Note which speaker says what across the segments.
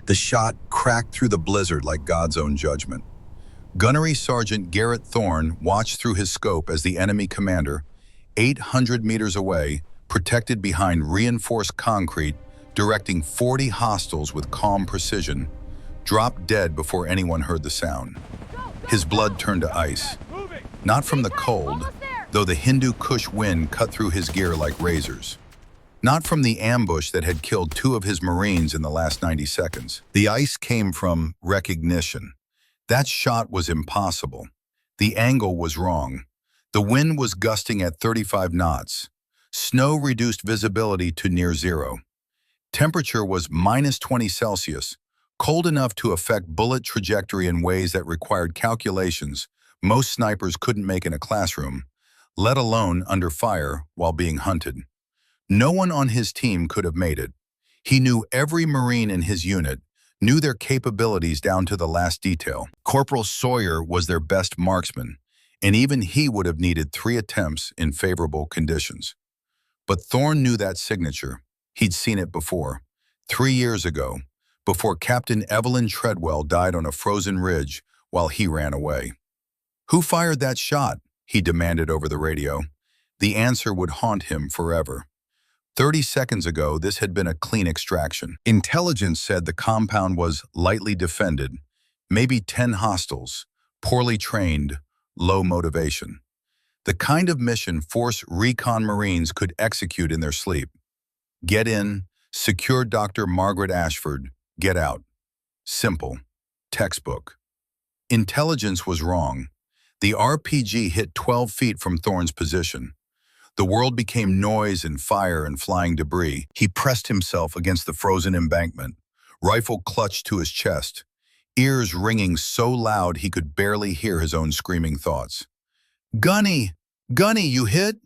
Speaker 1: The shot cracked through the blizzard like God's own judgment. Gunnery Sergeant Garrett Thorne watched through his scope as the enemy commander, 800 meters away, protected behind reinforced concrete, directing 40 hostiles with calm precision, dropped dead before anyone heard the sound. His blood turned to ice. Not from the cold, though the Hindu Kush wind cut through his gear like razors. Not from the ambush that had killed 2 of his Marines in the last 90 seconds. The ice came from recognition. That shot was impossible. The angle was wrong. The wind was gusting at 35 knots. Snow reduced visibility to near zero. Temperature was -20 Celsius, cold enough to affect bullet trajectory in ways that required calculations most snipers couldn't make in a classroom, let alone under fire while being hunted. No one on his team could have made it. He knew every Marine in his unit, knew their capabilities down to the last detail. Corporal Sawyer was their best marksman, and even he would have needed 3 attempts in favorable conditions. But Thorne knew that signature. He'd seen it before. 3 years ago, before Captain Evelyn Treadwell died on a frozen ridge while he ran away. Who fired that shot? He demanded over the radio. The answer would haunt him forever. 30 seconds ago, this had been a clean extraction. Intelligence said the compound was lightly defended, maybe 10 hostiles, poorly trained, low motivation. The kind of mission force recon Marines could execute in their sleep. Get in, secure Dr. Margaret Ashford, get out. Simple. Textbook. Intelligence was wrong. The RPG hit 12 feet from Thorne's position. The world became noise and fire and flying debris. He pressed himself against the frozen embankment, rifle clutched to his chest, ears ringing so loud he could barely hear his own screaming thoughts. "Gunny! Gunny, you hit?"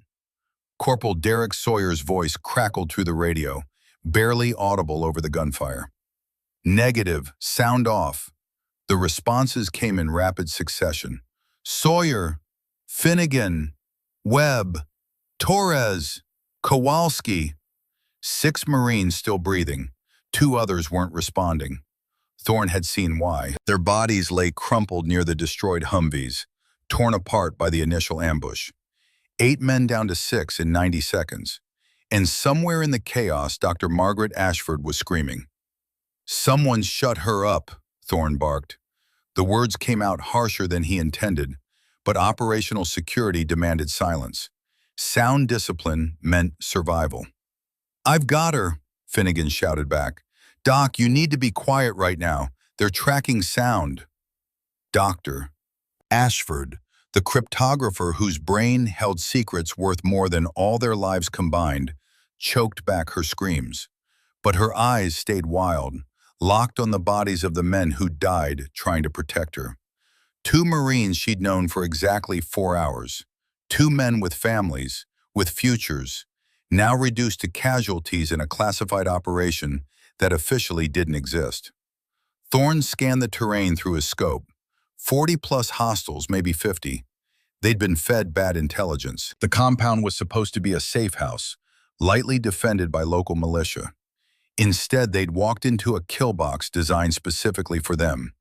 Speaker 1: Corporal Derek Sawyer's voice crackled through the radio, barely audible over the gunfire. "Negative. Sound off." The responses came in rapid succession. "Sawyer, Finnegan, Webb, Torres, Kowalski." 6 Marines still breathing. 2 others weren't responding. Thorne had seen why. Their bodies lay crumpled near the destroyed Humvees, torn apart by the initial ambush. 8 men down to 6 in 90 seconds. And somewhere in the chaos, Dr. Margaret Ashford was screaming. "Someone shut her up," Thorne barked. The words came out harsher than he intended, but operational security demanded silence. Sound discipline meant survival. "I've got her," Finnegan shouted back. "Doc, you need to be quiet right now. They're tracking sound." Dr. Ashford, the cryptographer whose brain held secrets worth more than all their lives combined, choked back her screams. But her eyes stayed wild, locked on the bodies of the men who died trying to protect her. 2 Marines she'd known for exactly 4 hours. 2 men with families, with futures, now reduced to casualties in a classified operation that officially didn't exist. Thorne scanned the terrain through his scope. 40-plus hostiles, maybe 50. They'd been fed bad intelligence. The compound was supposed to be a safe house, lightly defended by local militia. Instead, they'd walked into a kill box designed specifically for them.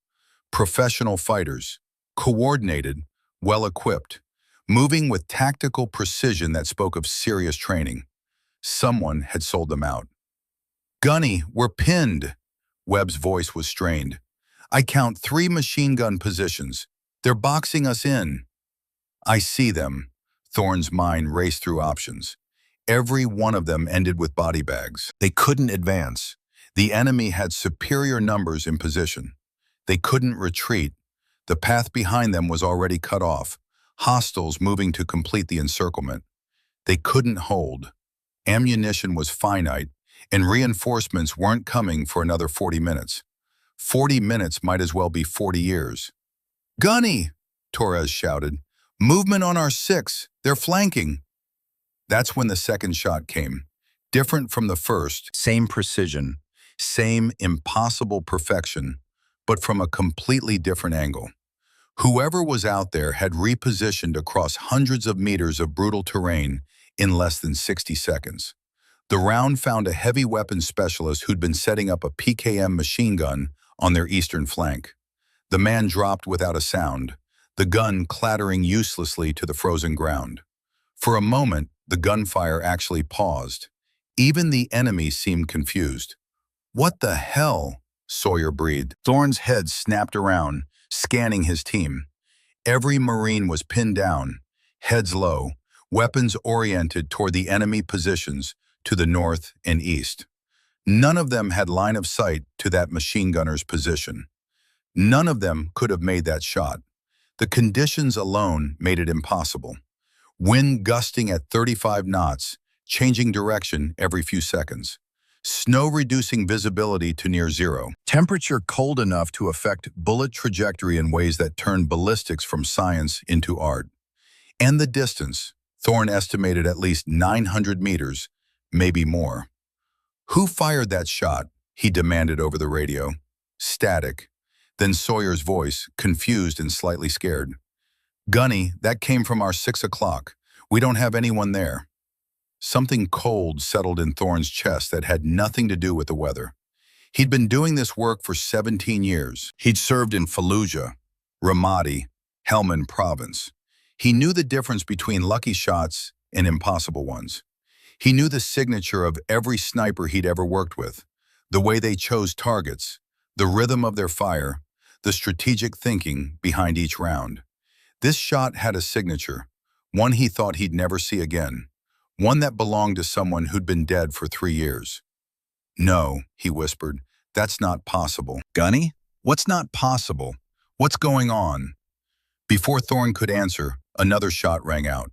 Speaker 1: Professional fighters, coordinated, well-equipped, moving with tactical precision that spoke of serious training. Someone had sold them out. "Gunny, we're pinned." Webb's voice was strained. "I count 3 machine gun positions. They're boxing us in." "I see them." Thorne's mind raced through options. Every one of them ended with body bags. They couldn't advance. The enemy had superior numbers in position. They couldn't retreat. The path behind them was already cut off. Hostiles moving to complete the encirclement. They couldn't hold. Ammunition was finite, and reinforcements weren't coming for another 40 minutes. 40 minutes might as well be 40 years. "Gunny!" Torres shouted. "Movement on our 6. They're flanking." That's when the second shot came. Different from the first, same precision, same impossible perfection, but from a completely different angle. Whoever was out there had repositioned across hundreds of meters of brutal terrain in less than 60 seconds. The round found a heavy weapons specialist who'd been setting up a PKM machine gun on their eastern flank. The man dropped without a sound, the gun clattering uselessly to the frozen ground. For a moment, the gunfire actually paused. Even the enemy seemed confused. "What the hell?" Sawyer breathed. Thorne's head snapped around, scanning his team. Every Marine was pinned down, heads low, weapons oriented toward the enemy positions to the north and east. None of them had line of sight to that machine gunner's position. None of them could have made that shot. The conditions alone made it impossible. Wind gusting at 35 knots, changing direction every few seconds. Snow reducing visibility to near zero. Temperature cold enough to affect bullet trajectory in ways that turned ballistics from science into art. And the distance, Thorne estimated at least 900 meters, maybe more. "Who fired that shot?" he demanded over the radio. Static. Then Sawyer's voice, confused and slightly scared. "Gunny, that came from our 6 o'clock. We don't have anyone there." Something cold settled in Thorne's chest that had nothing to do with the weather. He'd been doing this work for 17 years. He'd served in Fallujah, Ramadi, Helmand Province. He knew the difference between lucky shots and impossible ones. He knew the signature of every sniper he'd ever worked with, the way they chose targets, the rhythm of their fire, the strategic thinking behind each round. This shot had a signature, one he thought he'd never see again, one that belonged to someone who'd been dead for 3 years. "No," he whispered, "that's not possible." "Gunny? What's not possible? What's going on?" Before Thorne could answer, another shot rang out.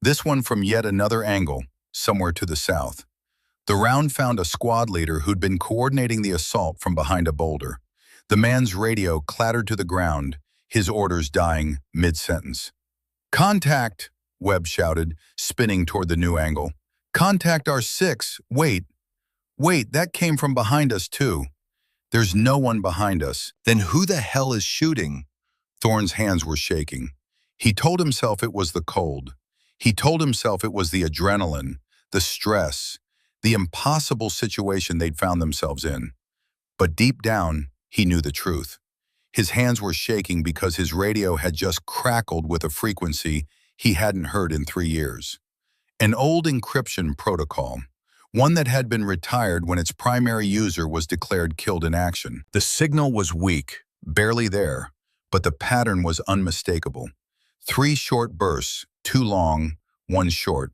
Speaker 1: This one from yet another angle, somewhere to the south. The round found a squad leader who'd been coordinating the assault from behind a boulder. The man's radio clattered to the ground, his orders dying mid-sentence. "Contact!" Webb shouted, spinning toward the new angle. "Contact our 6! Wait! Wait, that came from behind us too." "There's no one behind us." "Then who the hell is shooting?" Thorne's hands were shaking. He told himself it was the cold. He told himself it was the adrenaline, the stress, the impossible situation they'd found themselves in. But deep down, he knew the truth. His hands were shaking because his radio had just crackled with a frequency he hadn't heard in 3 years. An old encryption protocol, one that had been retired when its primary user was declared killed in action. The signal was weak, barely there, but the pattern was unmistakable. 3 short bursts, 2 long, 1 short.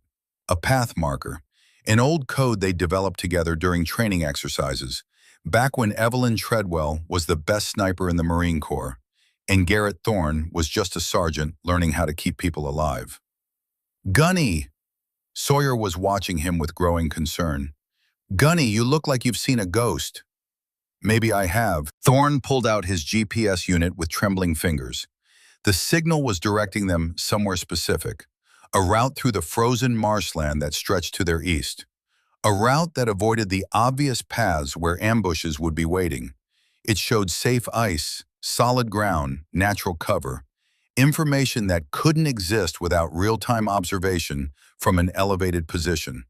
Speaker 1: A path marker, an old code they developed together during training exercises, back when Evelyn Treadwell was the best sniper in the Marine Corps, and Garrett Thorne was just a sergeant learning how to keep people alive. "Gunny!" Sawyer was watching him with growing concern. "Gunny, you look like you've seen a ghost." "Maybe I have." Thorne pulled out his GPS unit with trembling fingers. The signal was directing them somewhere specific, a route through the frozen marshland that stretched to their east, a route that avoided the obvious paths where ambushes would be waiting. It showed safe ice, solid ground, natural cover, information that couldn't exist without real-time observation from an elevated position,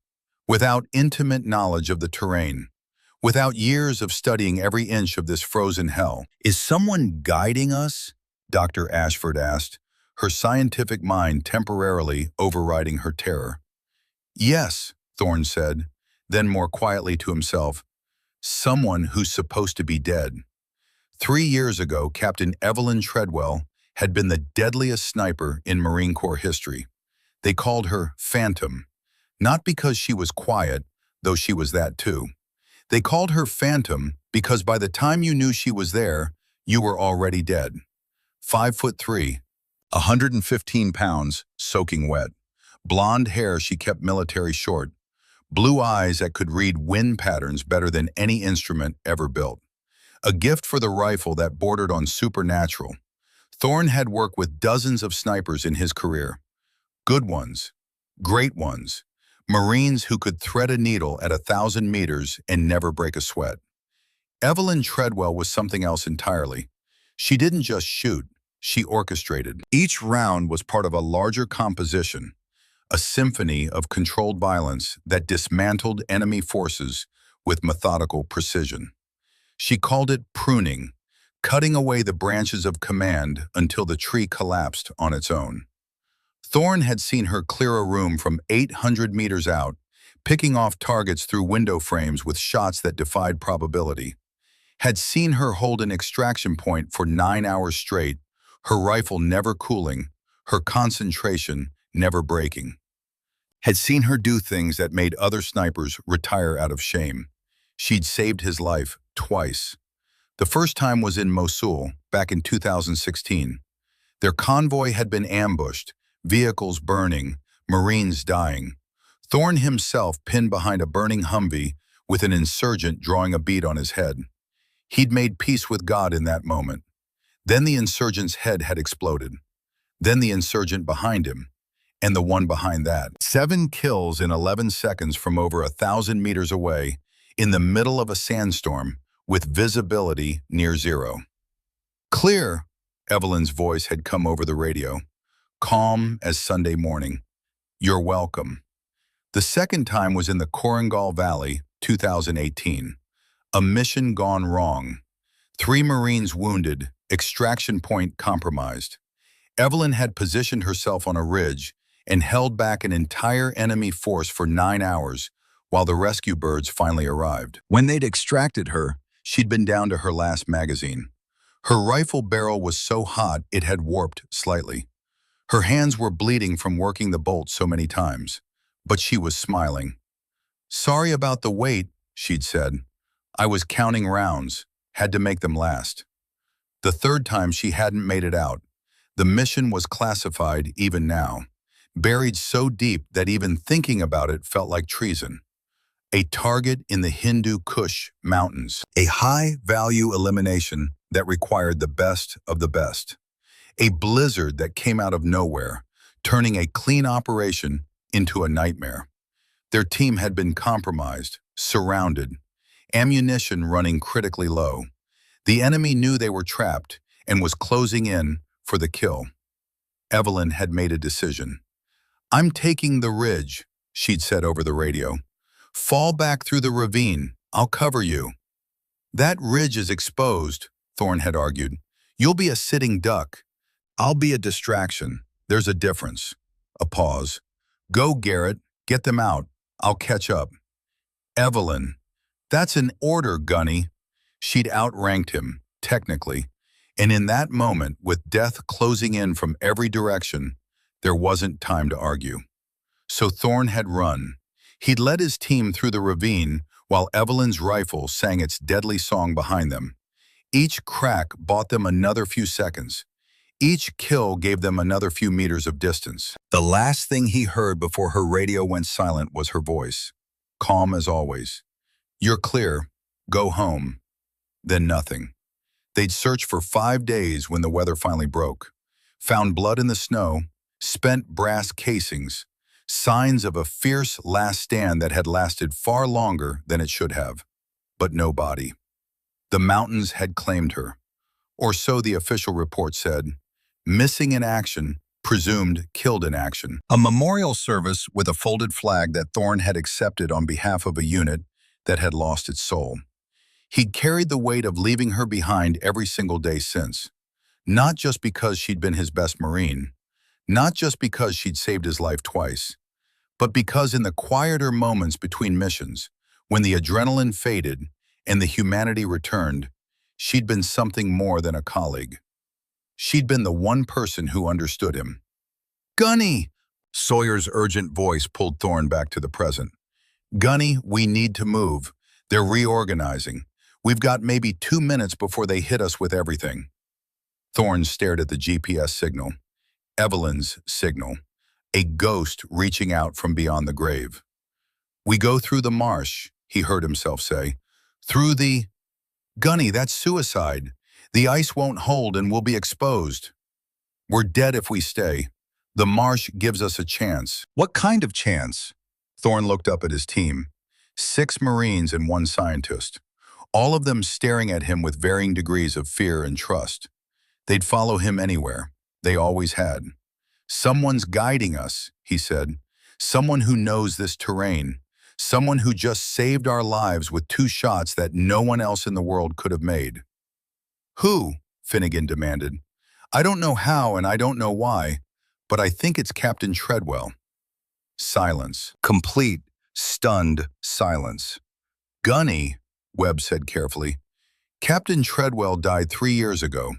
Speaker 1: without intimate knowledge of the terrain, without years of studying every inch of this frozen hell. "Is someone guiding us?" Dr. Ashford asked, her scientific mind temporarily overriding her terror. "Yes," Thorne said, then more quietly to himself, "someone who's supposed to be dead." 3 years ago, Captain Evelyn Treadwell had been the deadliest sniper in Marine Corps history. They called her Phantom, not because she was quiet, though she was that too. They called her Phantom because by the time you knew she was there, you were already dead. 5'3", 115 pounds, soaking wet. Blonde hair she kept military short. Blue eyes that could read wind patterns better than any instrument ever built. A gift for the rifle that bordered on supernatural. Thorne had worked with dozens of snipers in his career. Good ones, great ones, Marines who could thread a needle at 1,000 meters and never break a sweat. Evelyn Treadwell was something else entirely. She didn't just shoot, she orchestrated. Each round was part of a larger composition, a symphony of controlled violence that dismantled enemy forces with methodical precision. She called it pruning, cutting away the branches of command until the tree collapsed on its own. Thorne had seen her clear a room from 800 meters out, picking off targets through window frames with shots that defied probability. Had seen her hold an extraction point for 9 hours straight, her rifle never cooling, her concentration never breaking. Had seen her do things that made other snipers retire out of shame. She'd saved his life twice. The first time was in Mosul, back in 2016. Their convoy had been ambushed, vehicles burning, Marines dying. Thorne himself pinned behind a burning Humvee with an insurgent drawing a bead on his head. He'd made peace with God in that moment. Then the insurgent's head had exploded. Then the insurgent behind him, and the one behind that. 7 kills in 11 seconds from over 1,000 meters away, in the middle of a sandstorm, with visibility near zero. "Clear," Evelyn's voice had come over the radio, calm as Sunday morning. "You're welcome." The second time was in the Korangal Valley, 2018. A mission gone wrong. 3 Marines wounded, extraction point compromised. Evelyn had positioned herself on a ridge and held back an entire enemy force for 9 hours while the rescue birds finally arrived. When they'd extracted her, she'd been down to her last magazine. Her rifle barrel was so hot it had warped slightly. Her hands were bleeding from working the bolt so many times, but she was smiling. "Sorry about the wait," she'd said. "I was counting rounds, had to make them last." The third time she hadn't made it out. The mission was classified even now, buried so deep that even thinking about it felt like treason. A target in the Hindu Kush Mountains. A high-value elimination that required the best of the best. A blizzard that came out of nowhere, turning a clean operation into a nightmare. Their team had been compromised, surrounded, ammunition running critically low. The enemy knew they were trapped and was closing in for the kill. Evelyn had made a decision. "I'm taking the ridge," she'd said over the radio. "Fall back through the ravine. I'll cover you." "That ridge is exposed," Thorne had argued. "You'll be a sitting duck. I'll be a distraction. There's a difference." A pause. "Go, Garrett. Get them out. I'll catch up." "Evelyn, that's an order, Gunny." She'd outranked him, technically. And in that moment, with death closing in from every direction, there wasn't time to argue. So Thorne had run. He'd led his team through the ravine while Evelyn's rifle sang its deadly song behind them. Each crack bought them another few seconds. Each kill gave them another few meters of distance. The last thing he heard before her radio went silent was her voice, calm as always. "You're clear. Go home." Then nothing. They'd searched for 5 days when the weather finally broke. Found blood in the snow, spent brass casings, signs of a fierce last stand that had lasted far longer than it should have. But no body. The mountains had claimed her. Or so the official report said. Missing in action, presumed killed in action. A memorial service with a folded flag that Thorne had accepted on behalf of a unit that had lost its soul. He'd carried the weight of leaving her behind every single day since. Not just because she'd been his best Marine, not just because she'd saved his life twice, but because in the quieter moments between missions, when the adrenaline faded and the humanity returned, she'd been something more than a colleague. She'd been the one person who understood him. "Gunny!" Sawyer's urgent voice pulled Thorne back to the present. "Gunny, we need to move. They're reorganizing. We've got maybe 2 minutes before they hit us with everything." Thorne stared at the GPS signal. Evelyn's signal. A ghost reaching out from beyond the grave. "We go through the marsh," he heard himself say. "Through the... Gunny, that's suicide. The ice won't hold and we'll be exposed. We're dead if we stay. The marsh gives us a chance." "What kind of chance?" Thorne looked up at his team. 6 Marines and 1 scientist. All of them staring at him with varying degrees of fear and trust. They'd follow him anywhere. They always had. "Someone's guiding us," he said. Someone who knows this terrain. Someone who just saved our lives with 2 shots that no one else in the world could have made. Who? Finnegan demanded. I don't know how and I don't know why, but I think it's Captain Treadwell. Silence. Complete, stunned silence. Gunny, Webb said carefully. Captain Treadwell died 3 years ago.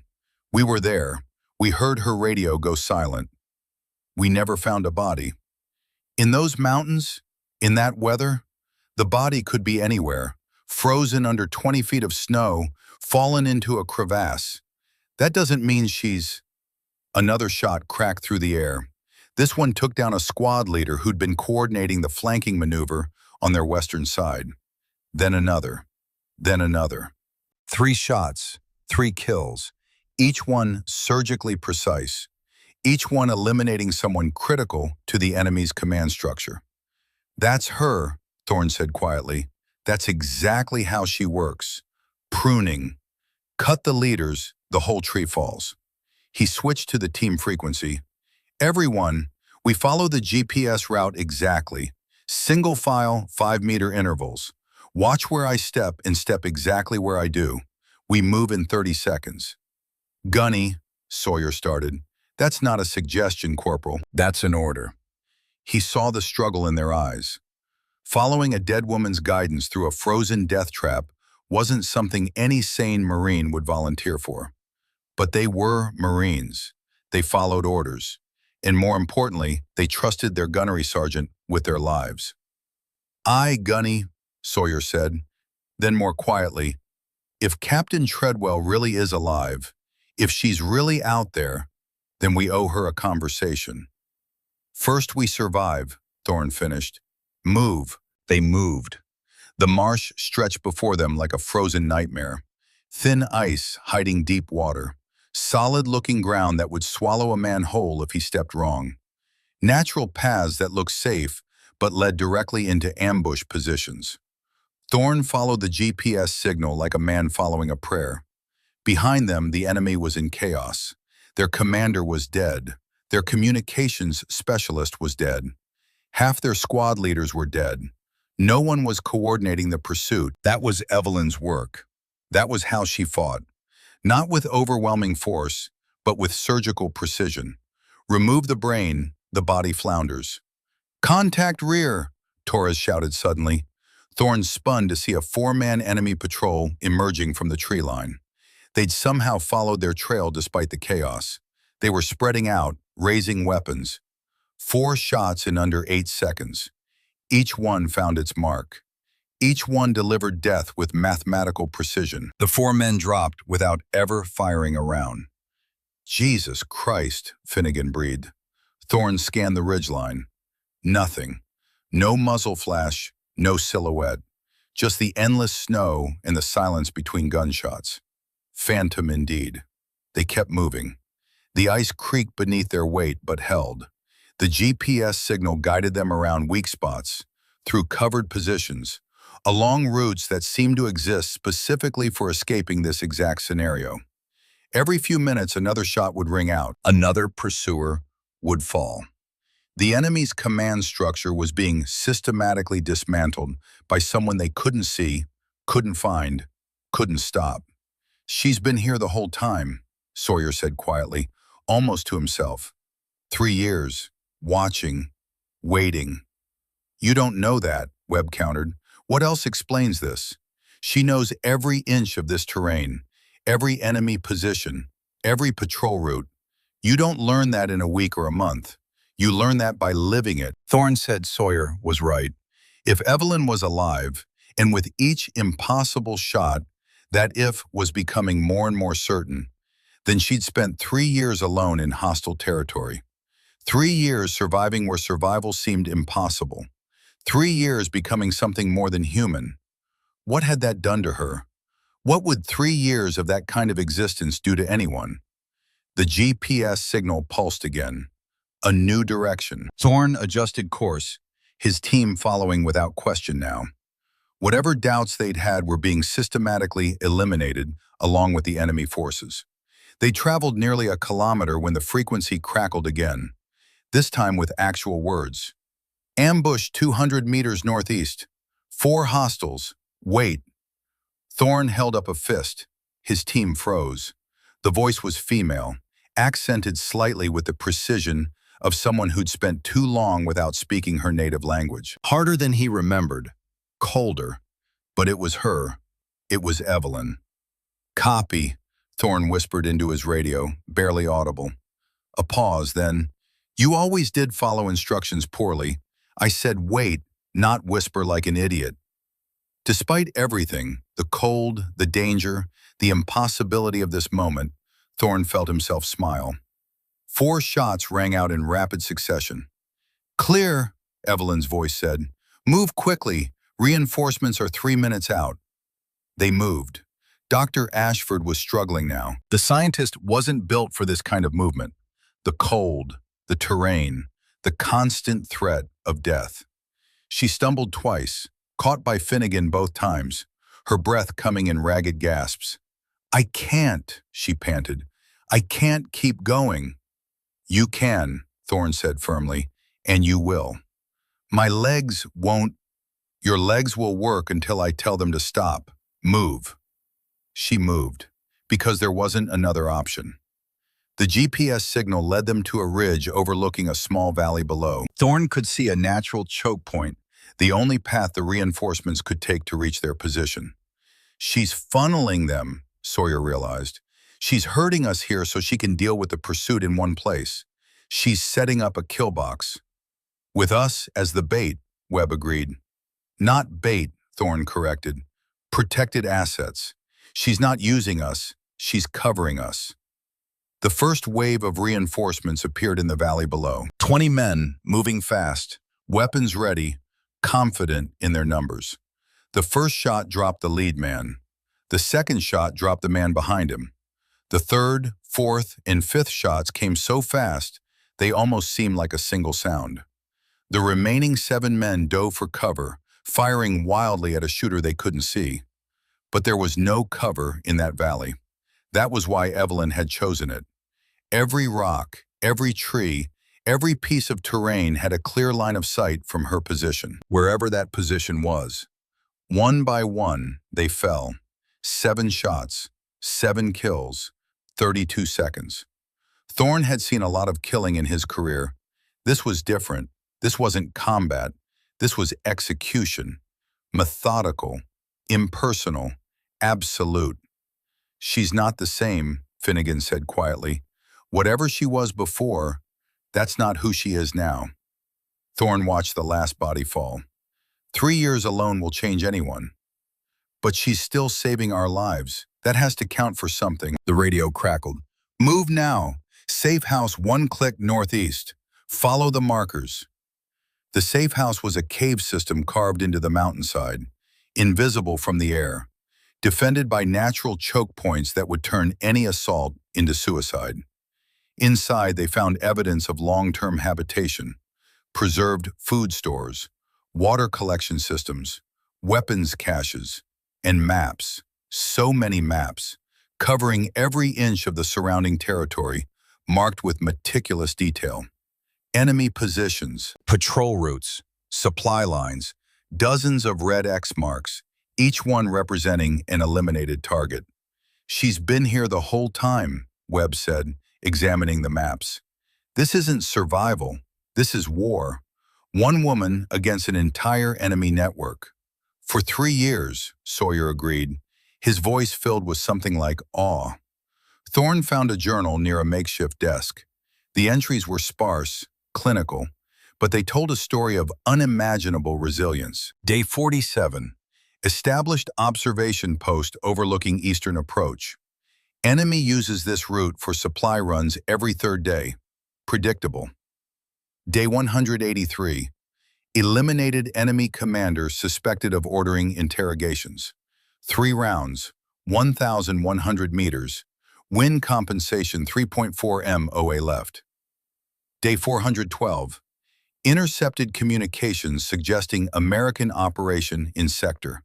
Speaker 1: We were there. We heard her radio go silent. We never found a body. In those mountains, in that weather, the body could be anywhere, frozen under 20 feet of snow, fallen into a crevasse. That doesn't mean she's... Another shot cracked through the air. This one took down a squad leader who'd been coordinating the flanking maneuver on their western side. Then another. Then another. 3 shots, 3 kills, each one surgically precise, each one eliminating someone critical to the enemy's command structure. That's her, Thorne said quietly. That's exactly how she works. Pruning. Cut the leaders, the whole tree falls. He switched to the team frequency. Everyone, we follow the GPS route exactly. Single file, 5-meter intervals. Watch where I step and step exactly where I do. We move in 30 seconds. Gunny, Sawyer started. That's not a suggestion, Corporal. That's an order. He saw the struggle in their eyes. Following a dead woman's guidance through a frozen death trap wasn't something any sane Marine would volunteer for. But they were Marines. They followed orders. And more importantly, they trusted their gunnery sergeant with their lives. Aye, Gunny, Sawyer said. Then more quietly, if Captain Treadwell really is alive, if she's really out there, then we owe her a conversation. First we survive, Thorne finished. Move. They moved. The marsh stretched before them like a frozen nightmare. Thin ice hiding deep water. Solid-looking ground that would swallow a man whole if he stepped wrong. Natural paths that looked safe but led directly into ambush positions. Thorne followed the GPS signal like a man following a prayer. Behind them, the enemy was in chaos. Their commander was dead. Their communications specialist was dead. Half their squad leaders were dead. No one was coordinating the pursuit. That was Evelyn's work. That was how she fought. Not with overwhelming force, but with surgical precision. Remove the brain, the body flounders. Contact rear, Torres shouted suddenly. Thorne spun to see a 4-man enemy patrol emerging from the tree line. They'd somehow followed their trail despite the chaos. They were spreading out, raising weapons. 4 shots in under 8 seconds. Each one found its mark. Each one delivered death with mathematical precision. The 4 men dropped without ever firing a round. Jesus Christ, Finnegan breathed. Thorne scanned the ridgeline. Nothing. No muzzle flash, no silhouette. Just the endless snow and the silence between gunshots. Phantom indeed. They kept moving. The ice creaked beneath their weight but held. The GPS signal guided them around weak spots, through covered positions, along routes that seemed to exist specifically for escaping this exact scenario. Every few minutes another shot would ring out, another pursuer would fall. The enemy's command structure was being systematically dismantled by someone they couldn't see, couldn't find, couldn't stop. She's been here the whole time, Sawyer said quietly, almost to himself. 3 years, watching, waiting. You don't know that, Webb countered. What else explains this? She knows every inch of this terrain, every enemy position, every patrol route. You don't learn that in a week or a month. You learn that by living it. Thorne said Sawyer was right. If Evelyn was alive, and with each impossible shot, that if was becoming more and more certain, then she'd spent 3 years alone in hostile territory. 3 years surviving where survival seemed impossible. 3 years becoming something more than human. What had that done to her? What would 3 years of that kind of existence do to anyone? The GPS signal pulsed again. A new direction. Thorne adjusted course, his team following without question now. Whatever doubts they'd had were being systematically eliminated along with the enemy forces. They traveled nearly a kilometer when the frequency crackled again, this time with actual words. Ambush 200 meters northeast. 4 hostiles. Wait. Thorne held up a fist. His team froze. The voice was female, accented slightly with the precision of someone who'd spent too long without speaking her native language. Harder than he remembered. Colder. But it was her. It was Evelyn. Copy, Thorne whispered into his radio, barely audible. A pause, then. You always did follow instructions poorly. I said wait, not whisper like an idiot. Despite everything, the cold, the danger, the impossibility of this moment, Thorne felt himself smile. 4 shots rang out in rapid succession. Clear, Evelyn's voice said. Move quickly. Reinforcements are 3 minutes out. They moved. Dr. Ashford was struggling now. The scientist wasn't built for this kind of movement. The cold, the terrain, the constant threat of death. She stumbled twice, caught by Finnegan both times, her breath coming in ragged gasps. I can't, she panted. I can't keep going. You can, Thorne said firmly, and you will. My legs won't. Your legs will work until I tell them to stop. Move. She moved, because there wasn't another option. The GPS signal led them to a ridge overlooking a small valley below. Thorne could see a natural choke point, the only path the reinforcements could take to reach their position. She's funneling them, Sawyer realized. She's herding us here so she can deal with the pursuit in one place. She's setting up a kill box. With us as the bait, Webb agreed. Not bait, Thorne corrected. Protected assets. She's not using us, she's covering us. The first wave of reinforcements appeared in the valley below. 20 men, moving fast, weapons ready, confident in their numbers. The first shot dropped the lead man. The second shot dropped the man behind him. The third, fourth, and fifth shots came so fast, they almost seemed like a single sound. The remaining 7 men dove for cover, firing wildly at a shooter they couldn't see. But there was no cover in that valley. That was why Evelyn had chosen it. Every rock, every tree, every piece of terrain had a clear line of sight from her position, wherever that position was. One by one, they fell. 7 shots, 7 kills, 32 seconds. Thorne had seen a lot of killing in his career. This was different. This wasn't combat. This was execution. Methodical, impersonal, absolute. She's not the same, Finnegan said quietly. Whatever she was before, that's not who she is now. Thorne watched the last body fall. 3 years alone will change anyone. But she's still saving our lives. That has to count for something. The radio crackled. Move now. Safe house 1 click northeast. Follow the markers. The safe house was a cave system carved into the mountainside, invisible from the air, defended by natural choke points that would turn any assault into suicide. Inside, they found evidence of long-term habitation, preserved food stores, water collection systems, weapons caches, and maps. So many maps, covering every inch of the surrounding territory, marked with meticulous detail. Enemy positions, patrol routes, supply lines, dozens of red X marks, each one representing an eliminated target. She's been here the whole time, Webb said, examining the maps. This isn't survival, this is war. One woman against an entire enemy network. For 3 years, Sawyer agreed, his voice filled with something like awe. Thorne found a journal near a makeshift desk. The entries were sparse, clinical, but they told a story of unimaginable resilience. Day 47. Established observation post overlooking eastern approach. Enemy uses this route for supply runs every 3rd day. Predictable. Day 183. Eliminated enemy commander suspected of ordering interrogations. 3 rounds, 1,100 meters. Win compensation 3.4 m OA left. Day 412. Intercepted communications suggesting American operation in sector.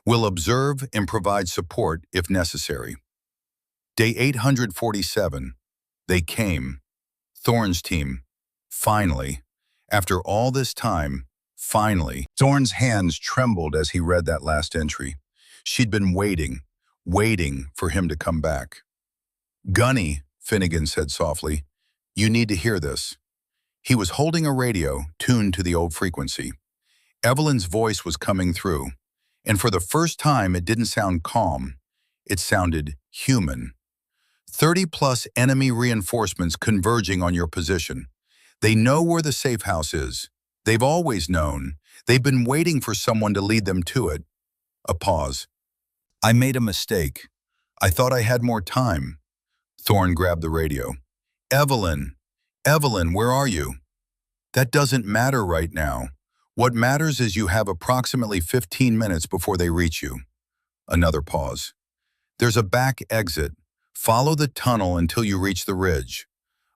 Speaker 1: Will observe and provide support if necessary. Day 847. They came. Thorne's team. Finally, after all this time, Finally, Thorne's hands trembled as he read that last entry. She'd been waiting for him to come back. "Gunny," Finnegan said softly, "you need to hear this." He was holding a radio tuned to the old frequency. Evelyn's voice was coming through, and for the first time it didn't sound calm. It sounded human. 30-plus enemy reinforcements converging on your position. They know where the safe house is. They've always known. They've been waiting for someone to lead them to it. A pause. "I made a mistake. I thought I had more time." Thorne grabbed the radio. "Evelyn, Evelyn, where are you?" "That doesn't matter right now. What matters is you have approximately 15 minutes before they reach you." Another pause. "There's a back exit. Follow the tunnel until you reach the ridge.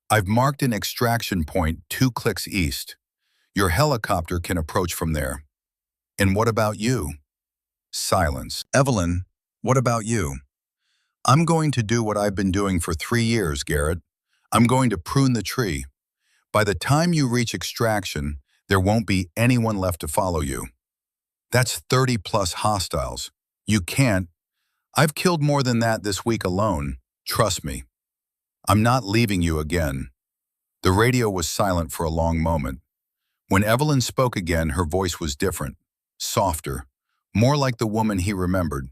Speaker 1: I've marked an extraction point 2 clicks east. Your helicopter can approach from there." "And what about you?" Silence. "Evelyn, what about you?" "I'm going to do what I've been doing for 3 years, Garrett. I'm going to prune the tree. By the time you reach extraction, there won't be anyone left to follow you. That's 30-plus hostiles. You can't. I've killed more than that this week alone. Trust me. I'm not leaving you again." The radio was silent for a long moment. When Evelyn spoke again, her voice was different, softer, more like the woman he remembered.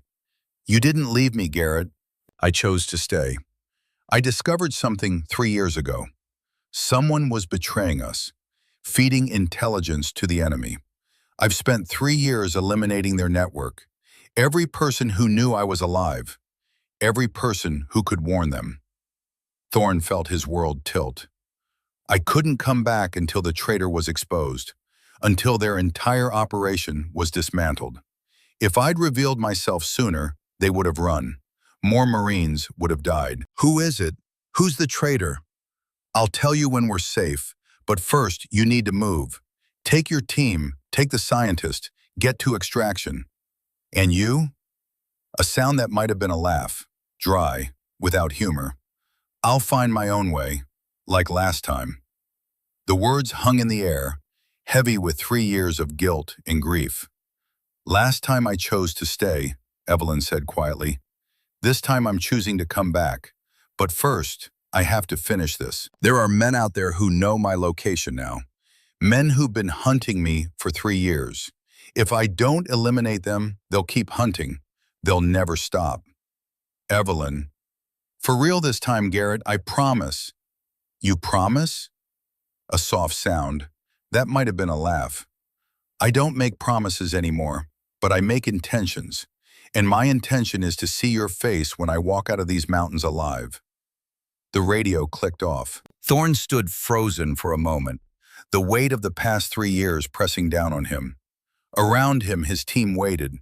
Speaker 1: "You didn't leave me, Garrett. I chose to stay. I discovered something 3 years ago. Someone was betraying us, feeding intelligence to the enemy. I've spent 3 years eliminating their network. Every person who knew I was alive. Every person who could warn them." Thorne felt his world tilt. "I couldn't come back until the traitor was exposed, until their entire operation was dismantled. If I'd revealed myself sooner, they would have run. More Marines would have died." "Who is it? Who's the traitor?" "I'll tell you when we're safe, but first you need to move. Take your team, take the scientist, get to extraction." "And you?" A sound that might have been a laugh, dry, without humor. "I'll find my own way, like last time." The words hung in the air, heavy with 3 years of guilt and grief. "Last time I chose to stay," Evelyn said quietly. "This time I'm choosing to come back. But first, I have to finish this. There are men out there who know my location now. Men who've been hunting me for 3 years. If I don't eliminate them, they'll keep hunting. They'll never stop." "Evelyn." "For real this time, Garrett, I promise." "You promise?" A soft sound. That might have been a laugh. "I don't make promises anymore, but I make intentions. And my intention is to see your face when I walk out of these mountains alive." The radio clicked off. Thorne stood frozen for a moment, the weight of the past 3 years pressing down on him. Around him, his team waited.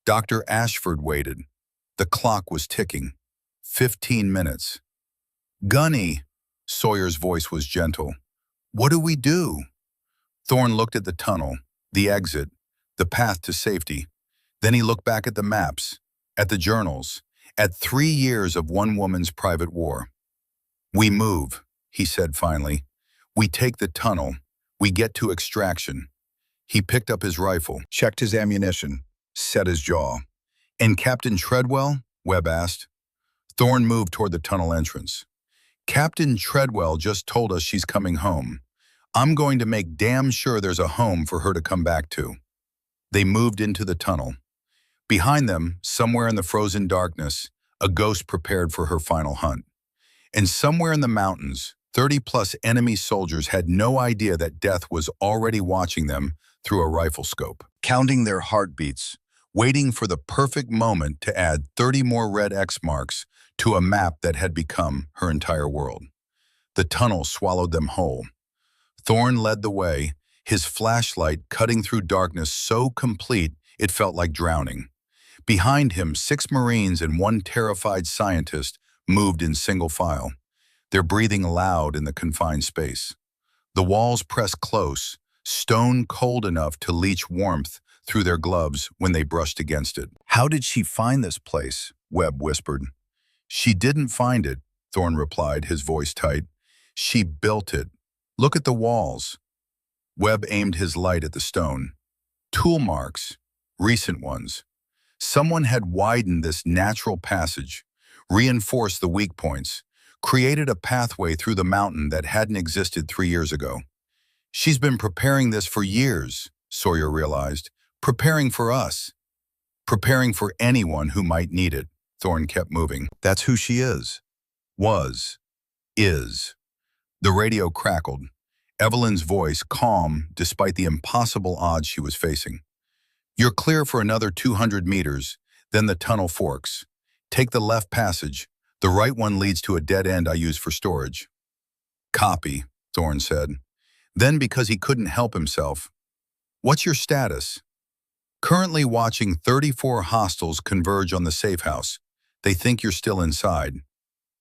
Speaker 1: Dr. Ashford waited. The clock was ticking. 15 minutes. "Gunny," Sawyer's voice was gentle. "What do we do?" Thorne looked at the tunnel, the exit, the path to safety. Then he looked back at the maps, at the journals, at 3 years of one woman's private war. "We move," he said finally. "We take the tunnel. We get to extraction." He picked up his rifle, checked his ammunition, set his jaw. "And Captain Treadwell?" Webb asked. Thorne moved toward the tunnel entrance. "Captain Treadwell just told us she's coming home. I'm going to make damn sure there's a home for her to come back to." They moved into the tunnel. Behind them, somewhere in the frozen darkness, a ghost prepared for her final hunt. And somewhere in the mountains, 30-plus enemy soldiers had no idea that death was already watching them through a rifle scope, counting their heartbeats, waiting for the perfect moment to add 30 more red X marks to a map that had become her entire world. The tunnel swallowed them whole. Thorne led the way, his flashlight cutting through darkness so complete it felt like drowning. Behind him, 6 Marines and 1 terrified scientist moved in single file, their breathing loud in the confined space. The walls pressed close, stone cold enough to leach warmth through their gloves when they brushed against it. "How did she find this place?" Webb whispered. "She didn't find it," Thorne replied, his voice tight. "She built it. Look at the walls." Webb aimed his light at the stone. Tool marks, recent ones. Someone had widened this natural passage, reinforced the weak points, created a pathway through the mountain that hadn't existed 3 years ago. She's been preparing this for years, Sawyer realized. Preparing for us. Preparing for anyone who might need it. Thorne kept moving. That's who she is. Was. Is. The radio crackled. Evelyn's voice calm despite the impossible odds she was facing. You're clear for another 200 meters, then the tunnel forks. Take the left passage. The right one leads to a dead end I use for storage. Copy, Thorne said. Then, because he couldn't help himself, what's your status? Currently watching 34 hostiles converge on the safe house. They think you're still inside.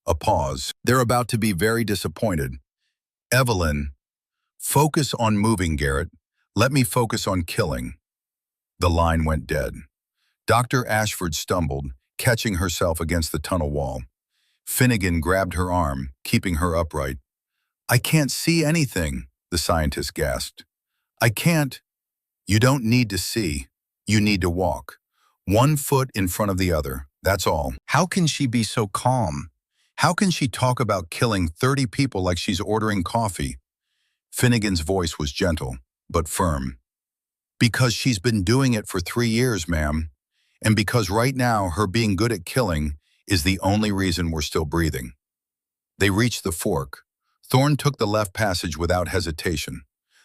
Speaker 1: A pause. They're about to be very disappointed. Evelyn, focus on moving, Garrett. Let me focus on killing. The line went dead. Dr. Ashford stumbled, catching herself against the tunnel wall. Finnegan grabbed her arm, keeping her upright. I can't see anything, the scientist gasped. I can't. You don't need to see. You need to walk. 1 foot in front of the other, that's all. How can she be so calm? How can she talk about killing 30 people like she's ordering coffee? Finnegan's voice was gentle, but firm. Because she's been doing it for 3 years, ma'am. And because right now her being good at killing is the only reason we're still breathing. They reached the fork. Thorne took the left passage without hesitation.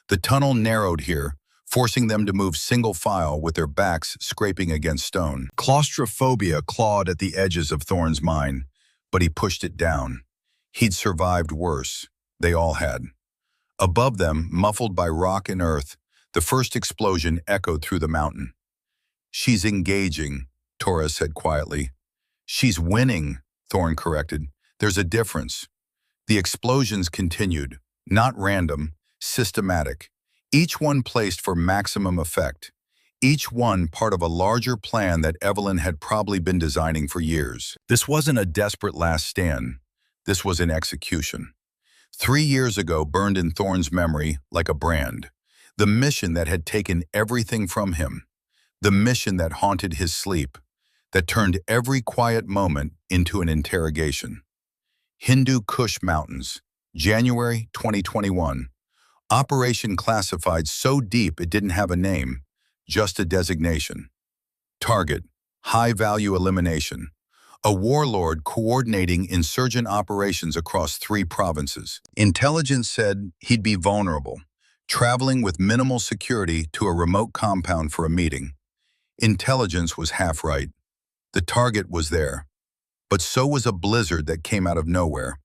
Speaker 1: The tunnel narrowed here, forcing them to move single file with their backs scraping against stone. Claustrophobia clawed at the edges of Thorne's mind, but he pushed it down. He'd survived worse. They all had. Above them, muffled by rock and earth, the first explosion echoed through the mountain. She's engaging, Torres said quietly. She's winning, Thorne corrected. There's a difference. The explosions continued, not random, systematic. Each one placed for maximum effect. Each one part of a larger plan that Evelyn had probably been designing for years. This wasn't a desperate last stand. This was an execution. 3 years ago burned in Thorne's memory like a brand. The mission that had taken everything from him. The mission that haunted his sleep. That turned every quiet moment into an interrogation. Hindu Kush Mountains, January 2021. Operation classified so deep it didn't have a name, just a designation. Target, high-value elimination. A warlord coordinating insurgent operations across 3 provinces. Intelligence said he'd be vulnerable, traveling with minimal security to a remote compound for a meeting. Intelligence was half right. The target was there. But so was a blizzard that came out of nowhere.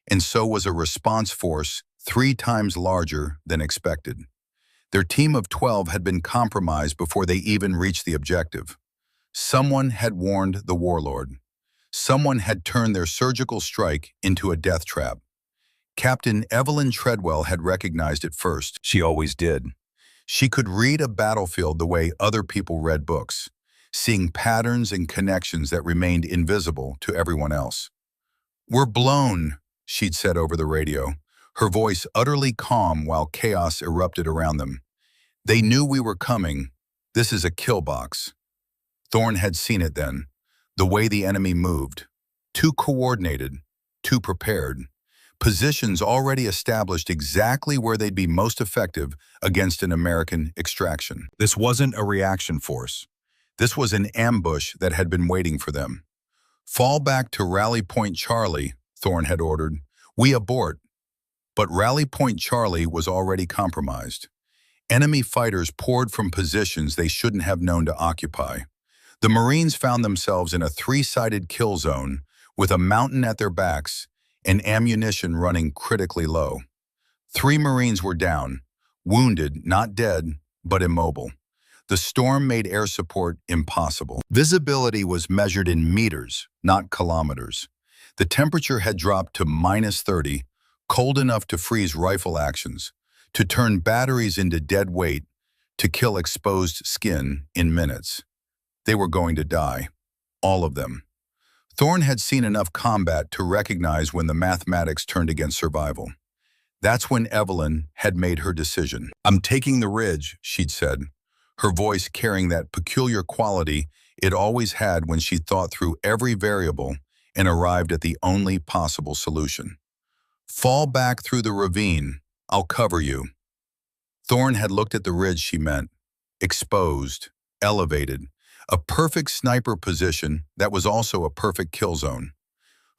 Speaker 1: And so was a response force 3 times larger than expected. Their team of 12 had been compromised before they even reached the objective. Someone had warned the warlord. Someone had turned their surgical strike into a death trap. Captain Evelyn Treadwell had recognized it first. She always did. She could read a battlefield the way other people read books, seeing patterns and connections that remained invisible to everyone else. We're blown, she'd said over the radio, her voice utterly calm while chaos erupted around them. They knew we were coming. This is a kill box. Thorne had seen it then, the way the enemy moved. Too coordinated, too prepared. Positions already established exactly where they'd be most effective against an American extraction. This wasn't a reaction force. This was an ambush that had been waiting for them. Fall back to Rally Point Charlie, Thorne had ordered. We abort. But Rally Point Charlie was already compromised. Enemy fighters poured from positions they shouldn't have known to occupy. The Marines found themselves in a 3-sided kill zone with a mountain at their backs and ammunition running critically low. 3 Marines were down, wounded, not dead, but immobile. The storm made air support impossible. Visibility was measured in meters, not kilometers. The temperature had dropped to -30, cold enough to freeze rifle actions, to turn batteries into dead weight, to kill exposed skin in minutes. They were going to die, all of them. Thorne had seen enough combat to recognize when the mathematics turned against survival. That's when Evelyn had made her decision. I'm taking the ridge, she'd said. her voice carrying that peculiar quality it always had when she thought through every variable and arrived at the only possible solution. Fall back through the ravine. I'll cover you. Thorne had looked at the ridge she meant. Exposed, elevated, a perfect sniper position that was also a perfect kill zone.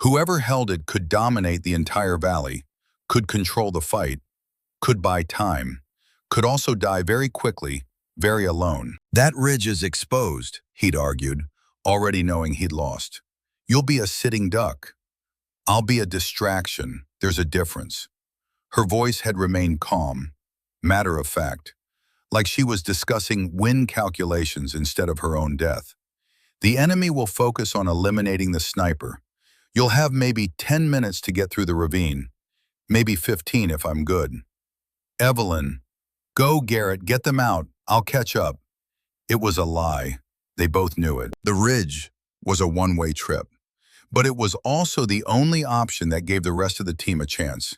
Speaker 1: Whoever held it could dominate the entire valley, could control the fight, could buy time, could also die very quickly, very alone. That ridge is exposed, he'd argued, already knowing he'd lost. You'll be a sitting duck. I'll be a distraction. There's a difference. Her voice had remained calm, matter of fact, like she was discussing win calculations instead of her own death. The enemy will focus on eliminating the sniper. You'll have maybe 10 minutes to get through the ravine, maybe 15 if I'm good. Evelyn, go Garrett, get them out. I'll catch up. It was a lie. They both knew it. The ridge was a one-way trip, but it was also the only option that gave the rest of the team a chance.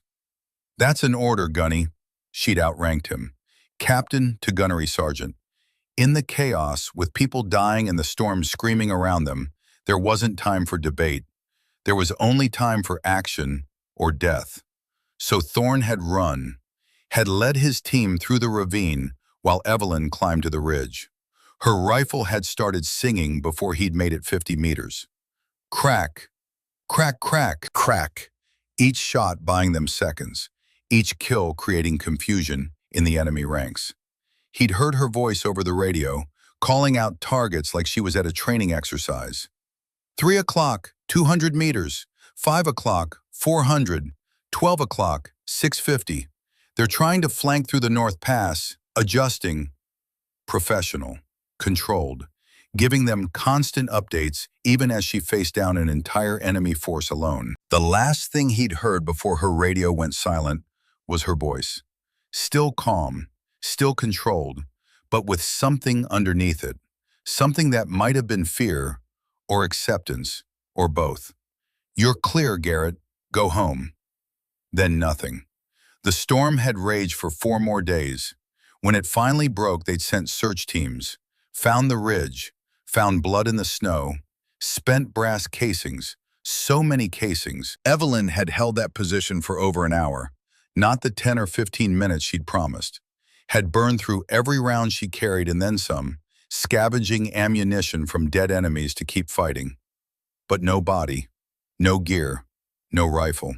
Speaker 1: That's an order, Gunny. She'd outranked him, captain to gunnery sergeant. In the chaos, with people dying and the storm screaming around them, there wasn't time for debate. There was only time for action or death. So Thorne had run, had led his team through the ravine while Evelyn climbed to the ridge. Her rifle had started singing before he'd made it 50 meters. Crack, crack, crack, crack. Each shot buying them seconds, each kill creating confusion in the enemy ranks. He'd heard her voice over the radio, calling out targets like she was at a training exercise. 3 o'clock, 200 meters. 5 o'clock, 400. 12 o'clock, 650. They're trying to flank through the North Pass, adjusting. Professional, controlled, giving them constant updates even as she faced down an entire enemy force alone. The last thing he'd heard before her radio went silent was her voice. Still calm, still controlled, but with something underneath it. Something that might have been fear or acceptance or both. You're clear, Garrett. Go home. Then nothing. The storm had raged for 4 more days. When it finally broke, they'd sent search teams, found the ridge, found blood in the snow, spent brass casings, so many casings. Evelyn had held that position for over an hour, not the 10 or 15 minutes she'd promised. Had burned through every round she carried and then some, scavenging ammunition from dead enemies to keep fighting. But no body, no gear, no rifle.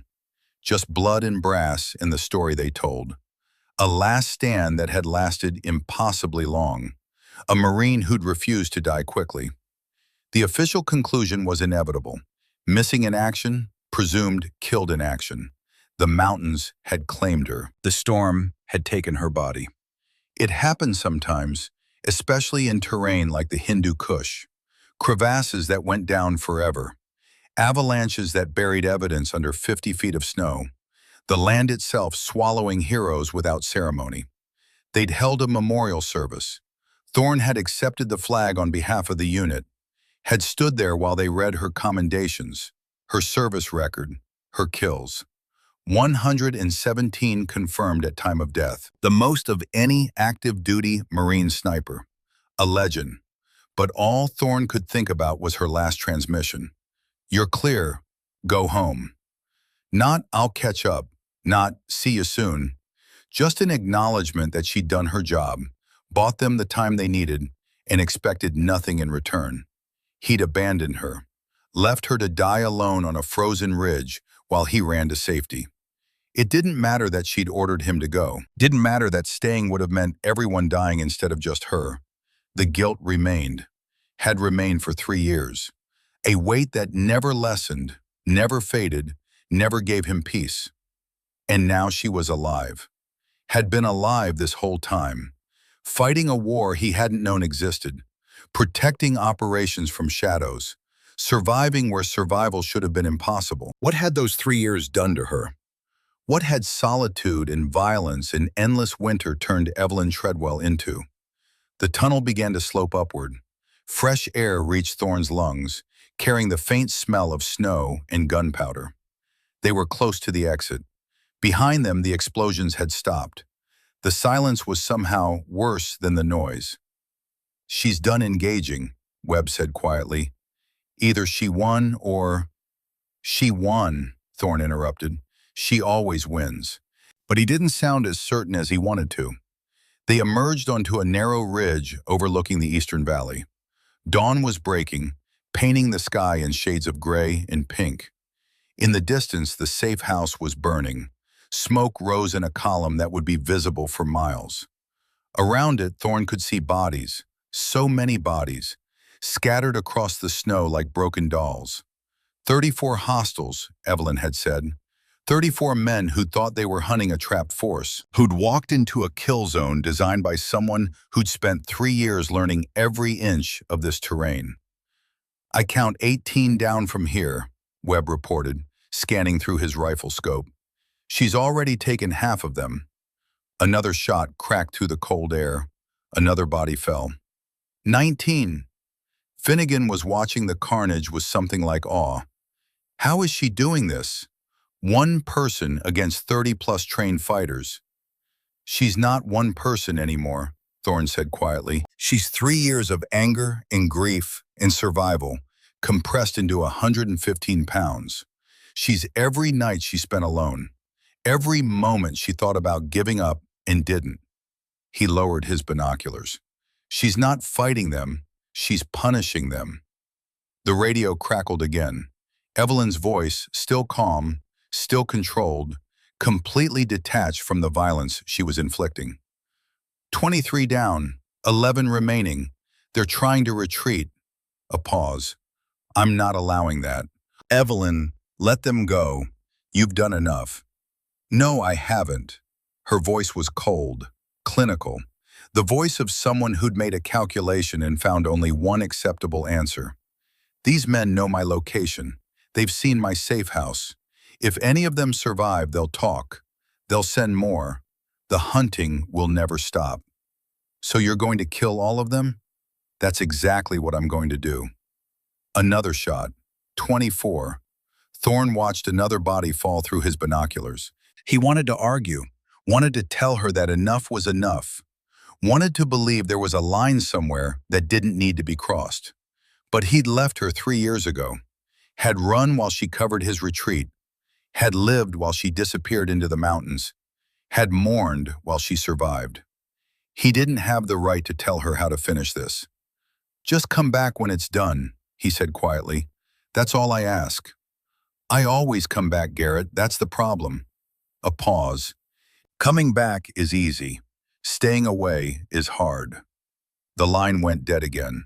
Speaker 1: Just blood and brass in the story they told. A last stand that had lasted impossibly long. A Marine who'd refused to die quickly. The official conclusion was inevitable. Missing in action, presumed killed in action. The mountains had claimed her. The storm had taken her body. It happened sometimes, especially in terrain like the Hindu Kush. Crevasses that went down forever. Avalanches that buried evidence under 50 feet of snow. The land itself swallowing heroes without ceremony. They'd held a memorial service. Thorne had accepted the flag on behalf of the unit, had stood there while they read her commendations, her service record, her kills. 117 confirmed at time of death, the most of any active duty Marine sniper. A legend. But all Thorne could think about was her last transmission. You're clear, go home. Not I'll catch up, not see you soon. Just an acknowledgement that she'd done her job, bought them the time they needed, and expected nothing in return. He'd abandoned her, left her to die alone on a frozen ridge while he ran to safety. It didn't matter that she'd ordered him to go. Didn't matter that staying would have meant everyone dying instead of just her. The guilt remained, had remained for 3 years. A weight that never lessened, never faded, never gave him peace. And now she was alive. Had been alive this whole time. Fighting a war he hadn't known existed. Protecting operations from shadows. Surviving where survival should have been impossible. What had those 3 years done to her? What had solitude and violence and endless winter turned Evelyn Treadwell into? The tunnel began to slope upward. Fresh air reached Thorne's lungs, carrying the faint smell of snow and gunpowder. They were close to the exit. Behind them, the explosions had stopped. The silence was somehow worse than the noise. She's done engaging, Webb said quietly. Either she won or... She won, Thorne interrupted. She always wins. But he didn't sound as certain as he wanted to. They emerged onto a narrow ridge overlooking the eastern valley. Dawn was breaking, painting the sky in shades of gray and pink. In the distance, the safe house was burning. Smoke rose in a column that would be visible for miles. Around it, Thorne could see bodies, so many bodies, scattered across the snow like broken dolls. 34 hostiles, Evelyn had said. 34 men who thought they were hunting a trapped force, who'd walked into a kill zone designed by someone who'd spent 3 years learning every inch of this terrain. I count 18 down from here, Webb reported, scanning through his rifle scope. She's already taken half of them. Another shot cracked through the cold air. Another body fell. 19. Finnegan was watching the carnage with something like awe. How is she doing this? One person against 30-plus trained fighters. She's not one person anymore, Thorne said quietly. She's 3 years of anger and grief and survival, compressed into 115 pounds. She's every night she spent alone. Every moment she thought about giving up and didn't. He lowered his binoculars. She's not fighting them, she's punishing them. The radio crackled again. Evelyn's voice, still calm, still controlled, completely detached from the violence she was inflicting. 23 down, 11 remaining. They're trying to retreat. A pause. I'm not allowing that. Evelyn, let them go. You've done enough. No, I haven't. Her voice was cold, clinical. The voice of someone who'd made a calculation and found only one acceptable answer. These men know my location. They've seen my safe house. If any of them survive, they'll talk. They'll send more. The hunting will never stop. So you're going to kill all of them? That's exactly what I'm going to do. Another shot. 24. Thorne watched another body fall through his binoculars. He wanted to argue, wanted to tell her that enough was enough, wanted to believe there was a line somewhere that didn't need to be crossed. But he'd left her 3 years ago, had run while she covered his retreat, had lived while she disappeared into the mountains, had mourned while she survived. He didn't have the right to tell her how to finish this. Just come back when it's done, he said quietly. That's all I ask. I always come back, Garrett. That's the problem. A pause. Coming back is easy. Staying away is hard. The line went dead again.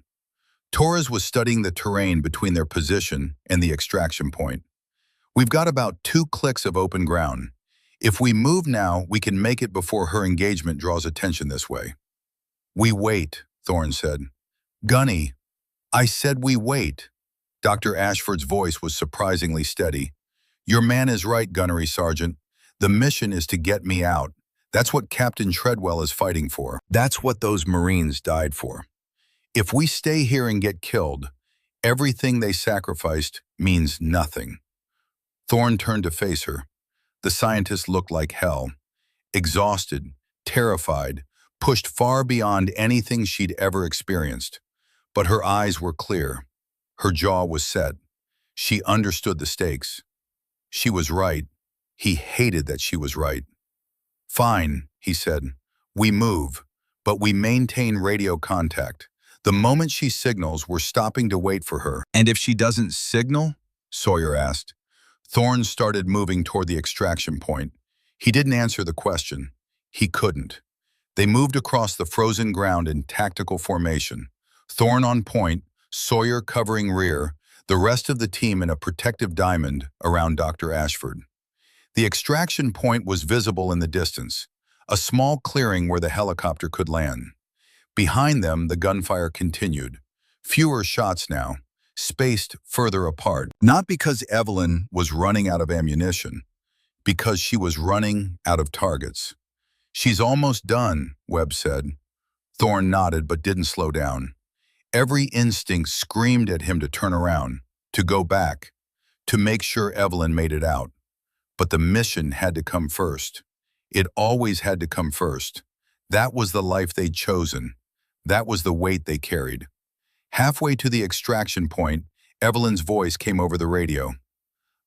Speaker 1: Torres was studying the terrain between their position and the extraction point. We've got about 2 clicks of open ground. If we move now, we can make it before her engagement draws attention this way. We wait, Thorne said. Gunny, I said we wait. Dr. Ashford's voice was surprisingly steady. Your man is right, Gunnery Sergeant. The mission is to get me out. That's what Captain Treadwell is fighting for. That's what those Marines died for. If we stay here and get killed, everything they sacrificed means nothing. Thorne turned to face her. The scientist looked like hell. Exhausted, terrified, pushed far beyond anything she'd ever experienced. But her eyes were clear. Her jaw was set. She understood the stakes. She was right. He hated that she was right. Fine, he said. We move, but we maintain radio contact. The moment she signals, we're stopping to wait for her. And if she doesn't signal? Sawyer asked. Thorne started moving toward the extraction point. He didn't answer the question. He couldn't. They moved across the frozen ground in tactical formation. Thorne on point, Sawyer covering rear, the rest of the team in a protective diamond around Dr. Ashford. The extraction point was visible in the distance, a small clearing where the helicopter could land. Behind them, the gunfire continued. Fewer shots now, spaced further apart. Not because Evelyn was running out of ammunition, because she was running out of targets. She's almost done, Webb said. Thorne nodded but didn't slow down. Every instinct screamed at him to turn around, to go back, to make sure Evelyn made it out. But the mission had to come first. It always had to come first. That was the life they'd chosen. That was the weight they carried. Halfway to the extraction point, Evelyn's voice came over the radio.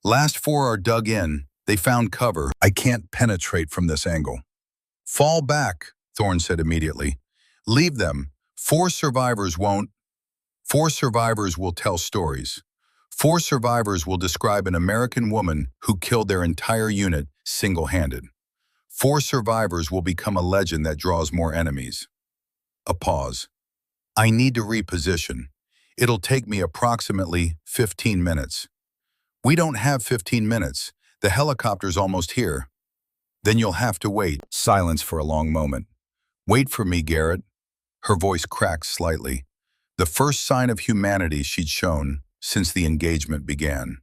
Speaker 1: Last four are dug in. They found cover. I can't penetrate from this angle. Fall back, Thorne said immediately. Leave them. Four survivors won't. 4 survivors will tell stories. 4 survivors will describe an American woman who killed their entire unit single-handed. 4 survivors will become a legend that draws more enemies. A pause. I need to reposition. It'll take me approximately 15 minutes. We don't have 15 minutes. The helicopter's almost here. Then you'll have to wait. Silence for a long moment. Wait for me, Garrett. Her voice cracked slightly. The first sign of humanity she'd shown since the engagement began.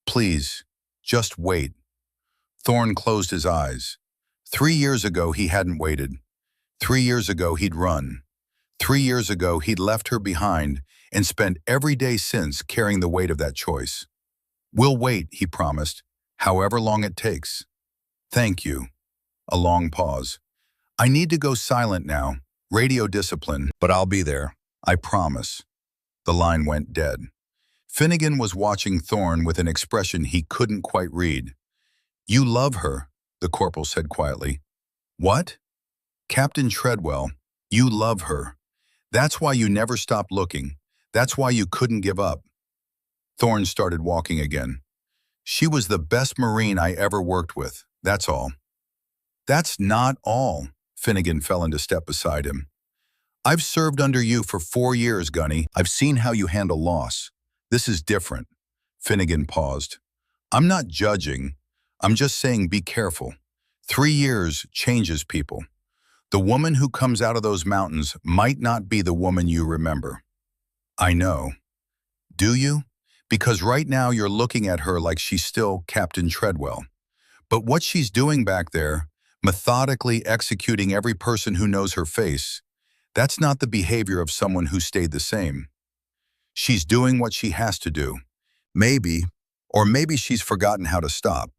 Speaker 1: Please, just wait. Thorne closed his eyes. 3 years ago, he hadn't waited. 3 years ago, he'd run. 3 years ago, he'd left her behind and spent every day since carrying the weight of that choice. We'll wait, he promised, however long it takes. Thank you. A long pause. I need to go silent now, radio discipline, but I'll be there. I promise. The line went dead. Finnegan was watching Thorne with an expression he couldn't quite read. You love her, the corporal said quietly. What? Captain Treadwell, you love her. That's why you never stopped looking. That's why you couldn't give up. Thorne started walking again. She was the best Marine I ever worked with, that's all. That's not all. Finnegan fell into step beside him. I've served under you for 4 years, Gunny. I've seen how you handle loss. This is different. Finnegan paused. I'm not judging. I'm just saying be careful. 3 years changes people. The woman who comes out of those mountains might not be the woman you remember. I know. Do you? Because right now you're looking at her like she's still Captain Treadwell. But what she's doing back there, methodically executing every person who knows her face, that's not the behavior of someone who stayed the same. She's doing what she has to do. Maybe, or maybe she's forgotten how to stop.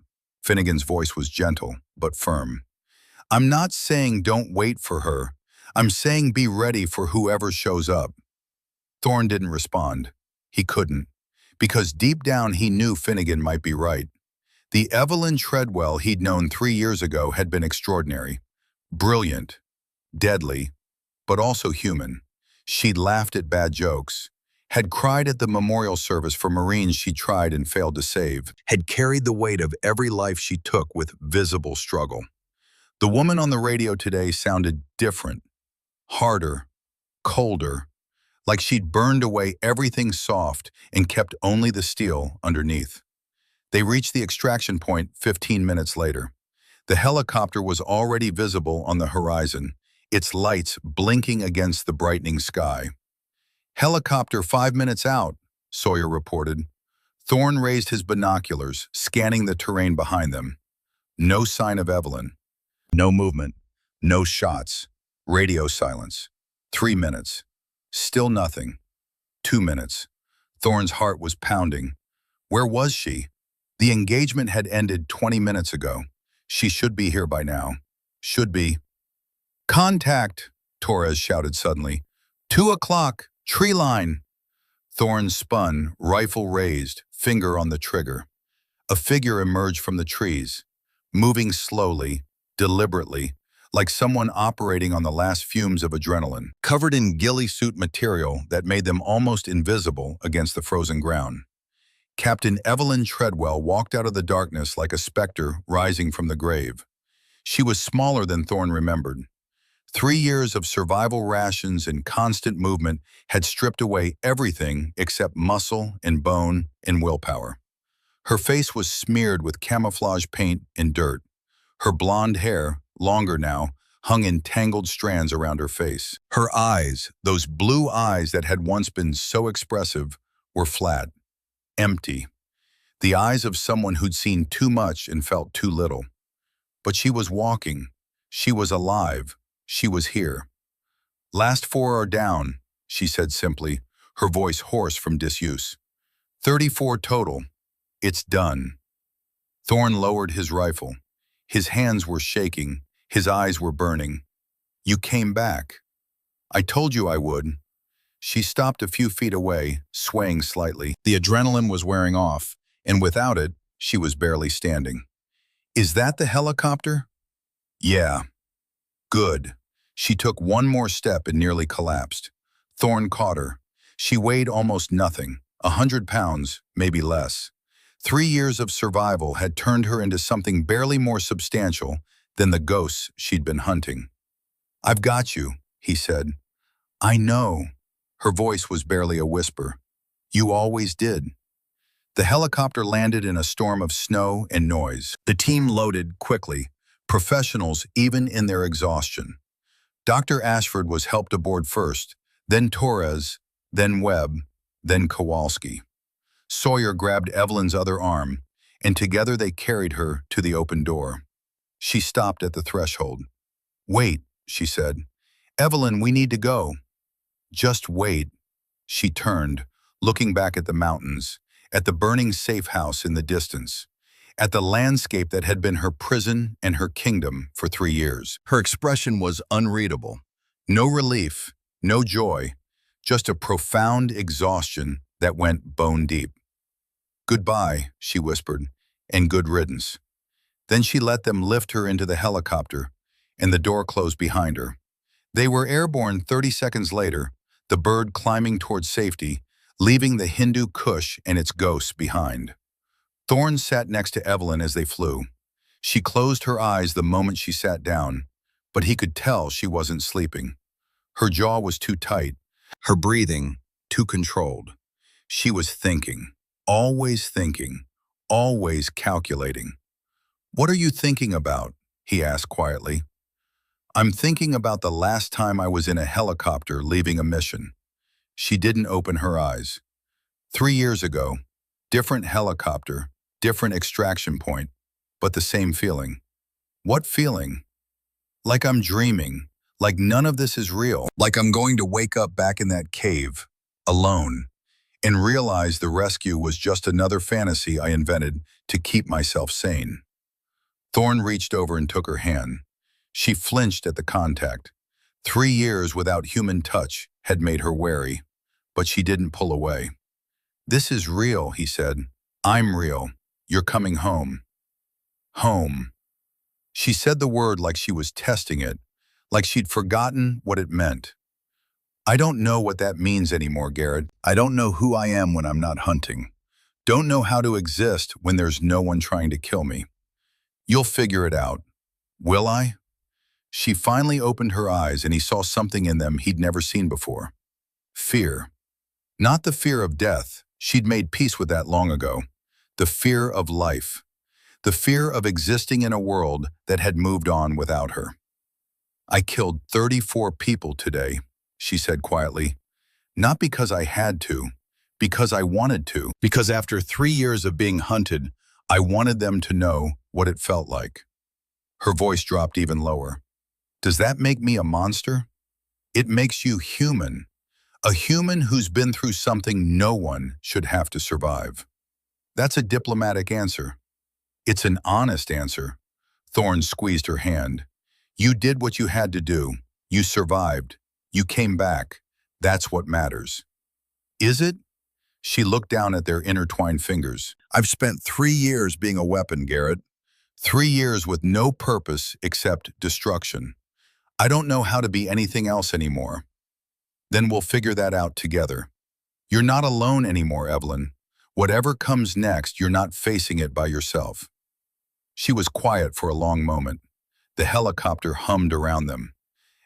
Speaker 1: Finnegan's voice was gentle, but firm. I'm not saying don't wait for her. I'm saying be ready for whoever shows up. Thorne didn't respond. He couldn't, because deep down he knew Finnegan might be right. The Evelyn Treadwell he'd known 3 years ago had been extraordinary, brilliant, deadly, but also human. She'd laughed at bad jokes, had cried at the memorial service for Marines she tried and failed to save, had carried the weight of every life she took with visible struggle. The woman on the radio today sounded different, harder, colder, like she'd burned away everything soft and kept only the steel underneath. They reached the extraction point 15 minutes later. The helicopter was already visible on the horizon, its lights blinking against the brightening sky. Helicopter 5 minutes out, Sawyer reported. Thorne raised his binoculars, scanning the terrain behind them. No sign of Evelyn. No movement. No shots. Radio silence. 3 minutes. Still nothing. 2 minutes. Thorne's heart was pounding. Where was she? The engagement had ended 20 minutes ago. She should be here by now. Should be. Contact, Torres shouted suddenly. 2 o'clock, tree line. Thorne spun, rifle raised, finger on the trigger. A figure emerged from the trees, moving slowly, deliberately, like someone operating on the last fumes of adrenaline, covered in ghillie suit material that made them almost invisible against the frozen ground. Captain Evelyn Treadwell walked out of the darkness like a specter rising from the grave. She was smaller than Thorne remembered. 3 years of survival rations and constant movement had stripped away everything except muscle and bone and willpower. Her face was smeared with camouflage paint and dirt. Her blonde hair, longer now, hung in tangled strands around her face. Her eyes, those blue eyes that had once been so expressive, were flat, empty. The eyes of someone who'd seen too much and felt too little. But she was walking. She was alive. She was here. Last 4 are down, she said simply, her voice hoarse from disuse. 34 total. It's done. Thorne lowered his rifle. His hands were shaking. His eyes were burning. You came back. I told you I would. She stopped a few feet away, swaying slightly. The adrenaline was wearing off, and without it, she was barely standing. Is that the helicopter? Yeah. Good. She took one more step and nearly collapsed. Thorne caught her. She weighed almost nothing, 100 pounds, maybe less. 3 years of survival had turned her into something barely more substantial than the ghosts she'd been hunting. I've got you, he said. I know. Her voice was barely a whisper. You always did. The helicopter landed in a storm of snow and noise. The team loaded quickly, professionals even in their exhaustion. Dr. Ashford was helped aboard first, then Torres, then Webb, then Kowalski. Sawyer grabbed Evelyn's other arm, and together they carried her to the open door. She stopped at the threshold. Wait, she said. Evelyn, we need to go. Just wait. She turned, looking back at the mountains, at the burning safe house in the distance, at the landscape that had been her prison and her kingdom for 3 years. Her expression was unreadable. No relief, no joy, just a profound exhaustion that went bone deep. Goodbye, she whispered, and good riddance. Then she let them lift her into the helicopter, and the door closed behind her. They were airborne 30 seconds later, the bird climbing toward safety, leaving the Hindu Kush and its ghosts behind. Thorne sat next to Evelyn as they flew. She closed her eyes the moment she sat down, but he could tell she wasn't sleeping. Her jaw was too tight, her breathing too controlled. She was thinking, always calculating. What are you thinking about? He asked quietly. I'm thinking about the last time I was in a helicopter leaving a mission. She didn't open her eyes. 3 years ago, different helicopter, different extraction point, but the same feeling. What feeling? Like I'm dreaming, like none of this is real, like I'm going to wake up back in that cave, alone, and realize the rescue was just another fantasy I invented to keep myself sane. Thorne reached over and took her hand. She flinched at the contact. 3 years without human touch had made her wary, but she didn't pull away. This is real, he said. I'm real. You're coming home. Home. She said the word like she was testing it, like she'd forgotten what it meant. I don't know what that means anymore, Garrett. I don't know who I am when I'm not hunting. Don't know how to exist when there's no one trying to kill me. You'll figure it out. Will I? She finally opened her eyes and he saw something in them he'd never seen before. Fear. Not the fear of death. She'd made peace with that long ago. The fear of life. The fear of existing in a world that had moved on without her. I killed 34 people today, she said quietly. Not because I had to, because I wanted to. Because after 3 years of being hunted, I wanted them to know what it felt like. Her voice dropped even lower. Does that make me a monster? It makes you human. A human who's been through something no one should have to survive. That's a diplomatic answer. It's an honest answer. Thorne squeezed her hand. You did what you had to do. You survived. You came back. That's what matters. Is it? She looked down at their intertwined fingers. I've spent 3 years being a weapon, Garrett. 3 years with no purpose except destruction. I don't know how to be anything else anymore. Then we'll figure that out together. You're not alone anymore, Evelyn. Whatever comes next, you're not facing it by yourself. She was quiet for a long moment. The helicopter hummed around them.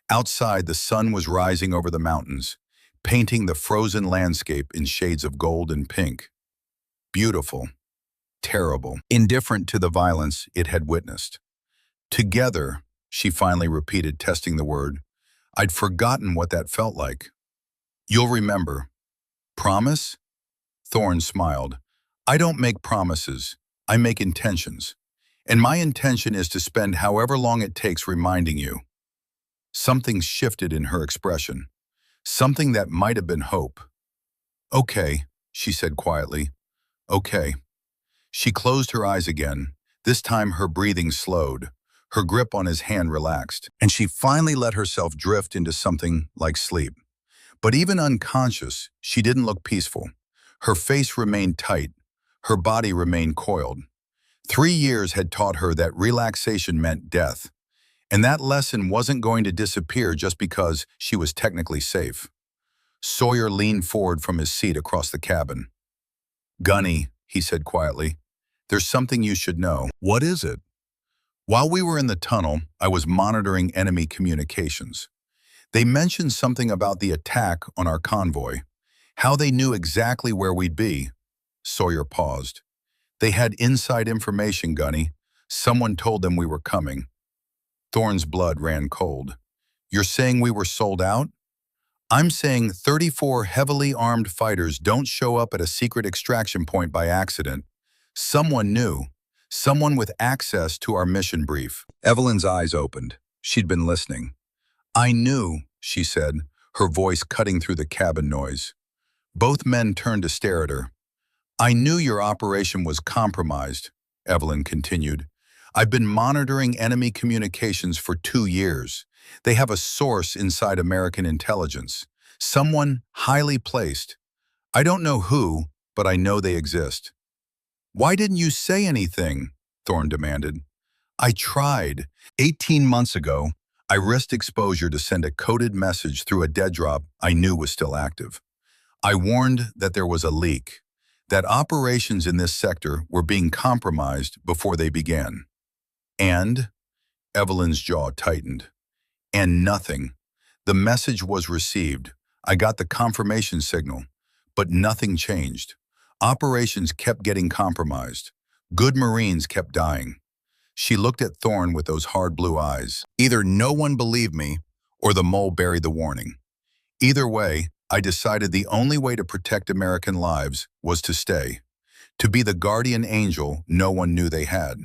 Speaker 1: Outside, the sun was rising over the mountains, painting the frozen landscape in shades of gold and pink. Beautiful, terrible, indifferent to the violence it had witnessed. Together, she finally repeated, testing the word. I'd forgotten what that felt like. You'll remember. Promise? Thorne smiled. I don't make promises. I make intentions. And my intention is to spend however long it takes reminding you. Something shifted in her expression. Something that might have been hope. Okay, she said quietly. Okay. She closed her eyes again. This time her breathing slowed. Her grip on his hand relaxed, and she finally let herself drift into something like sleep. But even unconscious, she didn't look peaceful. Her face remained tight. Her body remained coiled. 3 years had taught her that relaxation meant death, and that lesson wasn't going to disappear just because she was technically safe. Sawyer leaned forward from his seat across the cabin. "Gunny," he said quietly, "there's something you should know." "What is it?" "While we were in the tunnel, I was monitoring enemy communications. They mentioned something about the attack on our convoy, how they knew exactly where we'd be." Sawyer paused. "They had inside information, Gunny. Someone told them we were coming." Thorne's blood ran cold. "You're saying we were sold out?" "I'm saying 34 heavily armed fighters don't show up at a secret extraction point by accident. Someone knew. Someone with access to our mission brief." Evelyn's eyes opened. She'd been listening. "I knew," she said, her voice cutting through the cabin noise. Both men turned to stare at her. "I knew your operation was compromised," Evelyn continued. "I've been monitoring enemy communications for 2 years. They have a source inside American intelligence. Someone highly placed. I don't know who, but I know they exist." "Why didn't you say anything?" Thorne demanded. "I tried. 18 months ago, I risked exposure to send a coded message through a dead drop I knew was still active. I warned that there was a leak, that operations in this sector were being compromised before they began. And?" Evelyn's jaw tightened. "And nothing. The message was received. I got the confirmation signal, but nothing changed. Operations kept getting compromised. Good Marines kept dying." She looked at Thorne with those hard blue eyes. "Either no one believed me, or the mole buried the warning. Either way, I decided the only way to protect American lives was to stay, to be the guardian angel no one knew they had."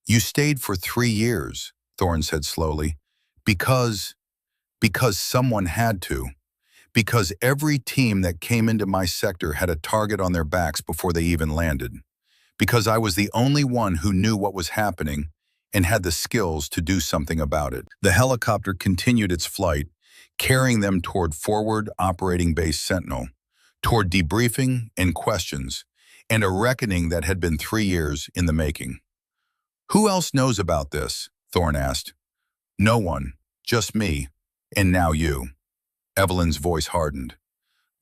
Speaker 1: "You stayed for 3 years," Thorne said slowly, because someone had to. Because every team that came into my sector had a target on their backs before they even landed. Because I was the only one who knew what was happening and had the skills to do something about it." The helicopter continued its flight, carrying them toward forward operating base Sentinel, toward debriefing and questions, and a reckoning that had been 3 years in the making. "Who else knows about this?" Thorne asked. "No one, just me, and now you." Evelyn's voice hardened.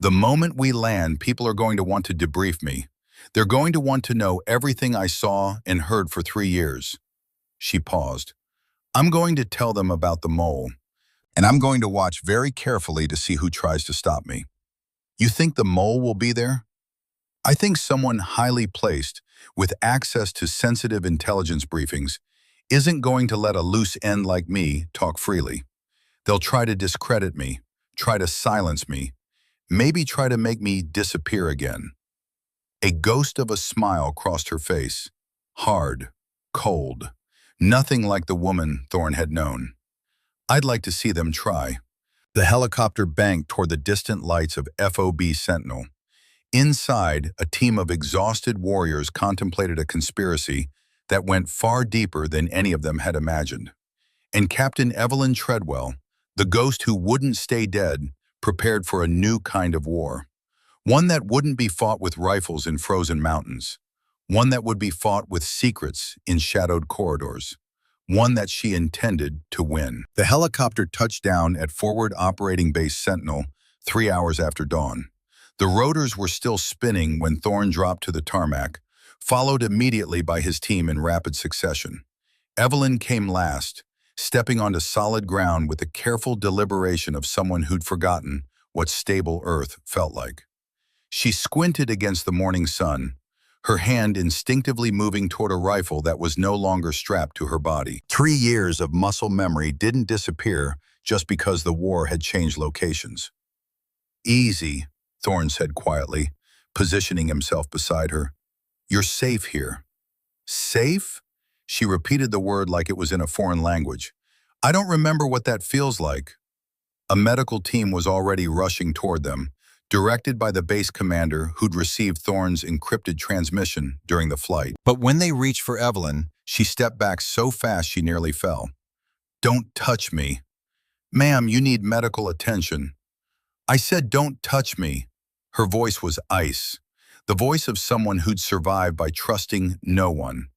Speaker 1: "The moment we land, people are going to want to debrief me. They're going to want to know everything I saw and heard for 3 years. She paused. "I'm going to tell them about the mole, and I'm going to watch very carefully to see who tries to stop me." "You think the mole will be there?" "I think someone highly placed, with access to sensitive intelligence briefings, isn't going to let a loose end like me talk freely. They'll try to discredit me, try to silence me, maybe try to make me disappear again." A ghost of a smile crossed her face. Hard, cold, nothing like the woman Thorne had known. "I'd like to see them try." The helicopter banked toward the distant lights of FOB Sentinel. Inside, a team of exhausted warriors contemplated a conspiracy that went far deeper than any of them had imagined. And Captain Evelyn Treadwell, the ghost who wouldn't stay dead, prepared for a new kind of war. One that wouldn't be fought with rifles in frozen mountains. One that would be fought with secrets in shadowed corridors. One that she intended to win. The helicopter touched down at Forward Operating Base Sentinel 3 hours after dawn. The rotors were still spinning when Thorne dropped to the tarmac, followed immediately by his team in rapid succession. Evelyn came last, stepping onto solid ground with the careful deliberation of someone who'd forgotten what stable earth felt like. She squinted against the morning sun, her hand instinctively moving toward a rifle that was no longer strapped to her body. 3 years of muscle memory didn't disappear just because the war had changed locations. "Easy," Thorne said quietly, positioning himself beside her. "You're safe here." "Safe?" She repeated the word like it was in a foreign language. "I don't remember what that feels like." A medical team was already rushing toward them, directed by the base commander who'd received Thorne's encrypted transmission during the flight. But when they reached for Evelyn, She stepped back so fast she nearly fell. "Don't touch me." "Ma'am, you need medical attention." "I said don't touch me." Her voice was ice, the voice of someone who'd survived by trusting no one,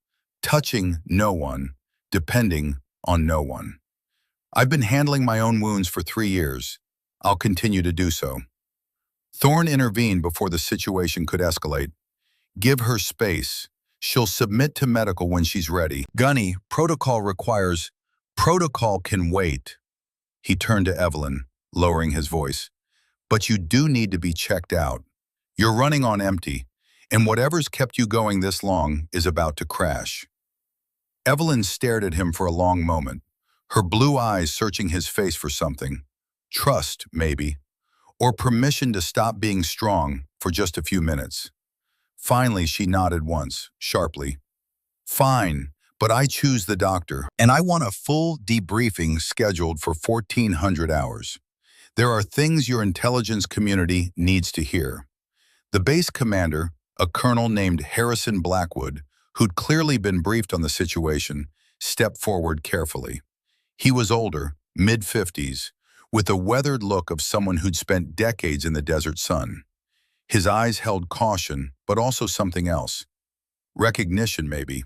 Speaker 1: touching no one, depending on no one. "I've been handling my own wounds for 3 years. I'll continue to do so." Thorne intervened before the situation could escalate. "Give her space. She'll submit to medical when she's ready." "Gunny, protocol requires—" "Protocol can wait." He turned to Evelyn, lowering his voice. "But you do need to be checked out. You're running on empty, and whatever's kept you going this long is about to crash." Evelyn stared at him for a long moment, her blue eyes searching his face for something. Trust, maybe, or permission to stop being strong for just a few minutes. Finally, she nodded once, sharply. "Fine, but I choose the doctor, and I want a full debriefing scheduled for 1400 hours. There are things your intelligence community needs to hear." The base commander, a colonel named Harrison Blackwood, who'd clearly been briefed on the situation, stepped forward carefully. He was older, mid-50s, with a weathered look of someone who'd spent decades in the desert sun. His eyes held caution, but also something else. Recognition, maybe.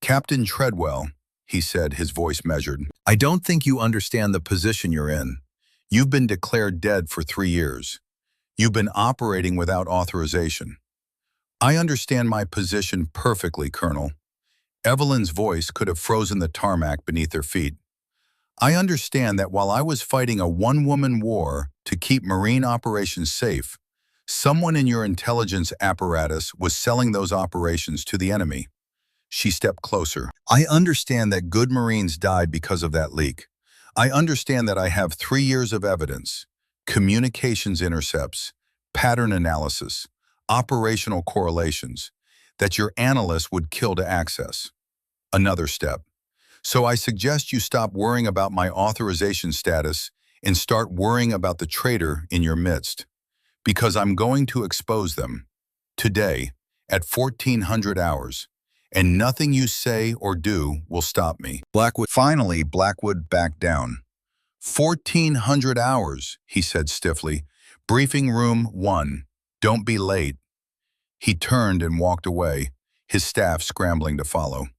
Speaker 1: "Captain Treadwell," he said, his voice measured, "I don't think you understand the position you're in. You've been declared dead for 3 years. You've been operating without authorization." "I understand my position perfectly, Colonel." Evelyn's voice could have frozen the tarmac beneath her feet. "I understand that while I was fighting a one-woman war to keep Marine operations safe, someone in your intelligence apparatus was selling those operations to the enemy." She stepped closer. "I understand that good Marines died because of that leak. I understand that I have 3 years of evidence, communications intercepts, pattern analysis, operational correlations, that your analysts would kill to access." Another step. "So I suggest you stop worrying about my authorization status and start worrying about the traitor in your midst. Because I'm going to expose them. Today, at 1400 hours. And nothing you say or do will stop me." Finally, Blackwood backed down. 1400 hours, he said stiffly. "Briefing room 1. Don't be late." He turned and walked away, his staff scrambling to follow.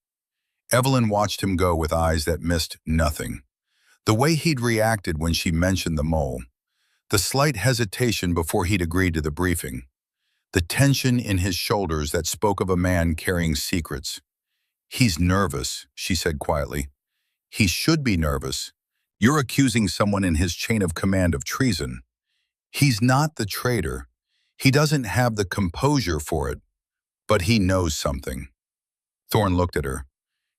Speaker 1: Evelyn watched him go with eyes that missed nothing. The way he'd reacted when she mentioned the mole. The slight hesitation before he'd agreed to the briefing. The tension in his shoulders that spoke of a man carrying secrets. "He's nervous," she said quietly. "He should be nervous. You're accusing someone in his chain of command of treason. He's not the traitor. He doesn't have the composure for it, but he knows something." Thorne looked at her.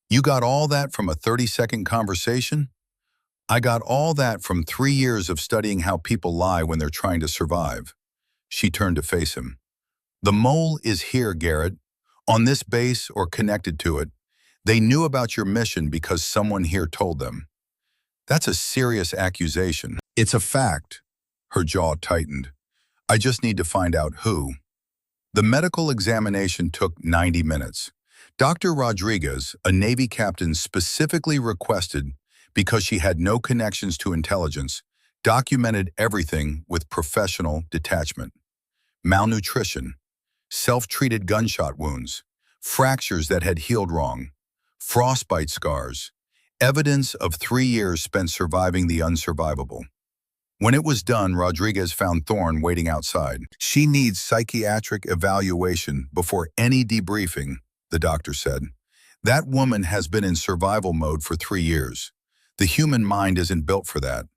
Speaker 1: "You got all that from a 30-second conversation?" "I got all that from 3 years of studying how people lie when they're trying to survive." She turned to face him. "The mole is here, Garrett, on this base or connected to it. They knew about your mission because someone here told them." "That's a serious accusation." "It's a fact." Her jaw tightened. "I just need to find out who." The medical examination took 90 minutes. Dr. Rodriguez, a Navy captain, specifically requested, because she had no connections to intelligence, documented everything with professional detachment. Malnutrition, self-treated gunshot wounds, fractures that had healed wrong, frostbite scars, evidence of 3 years spent surviving the unsurvivable. When it was done, Rodriguez found Thorne waiting outside. "She needs psychiatric evaluation before any debriefing," the doctor said. "That woman has been in survival mode for 3 years. The human mind isn't built for that."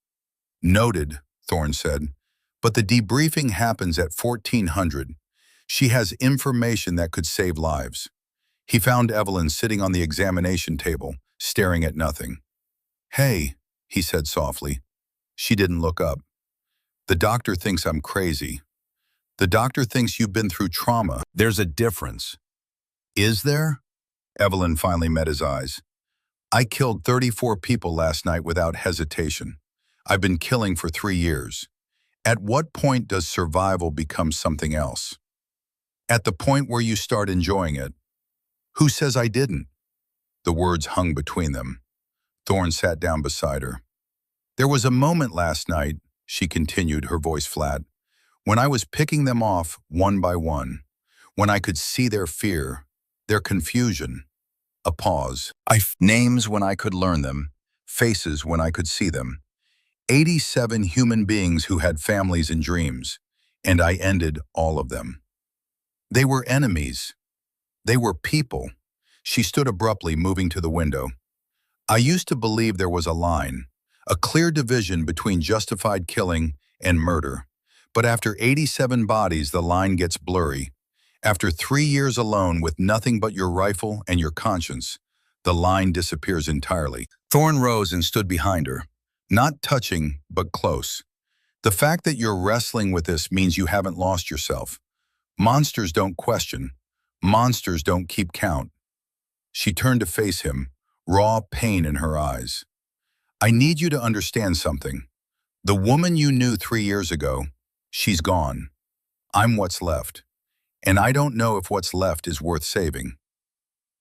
Speaker 1: "Noted," Thorne said. "But the debriefing happens at 1400. She has information that could save lives." He found Evelyn sitting on the examination table, staring at nothing. "Hey," he said softly. She didn't look up. "The doctor thinks I'm crazy. The doctor thinks you've been through trauma." "There's a difference." "Is there?" Evelyn finally met his eyes. "I killed 34 people last night without hesitation. I've been killing for 3 years. At what point does survival become something else?" "At the point where you start enjoying it." "Who says I didn't?" The words hung between them. Thorne sat down beside her. "There was a moment last night," she continued, her voice flat, "when I was picking them off one by one, when I could see their fear, their confusion." A pause. Names when I could learn them, faces when I could see them. 87 human beings who had families and dreams, and I ended all of them. They were enemies. They were people. She stood abruptly, moving to the window. "I used to believe there was a line, a clear division between justified killing and murder. But after 87 bodies, the line gets blurry. After 3 years alone with nothing but your rifle and your conscience, the line disappears entirely." Thorne rose and stood behind her, not touching, but close. "The fact that you're wrestling with this means you haven't lost yourself. Monsters don't question. Monsters don't keep count." She turned to face him, raw pain in her eyes. "I need you to understand something. The woman you knew 3 years ago, she's gone. I'm what's left. And I don't know if what's left is worth saving."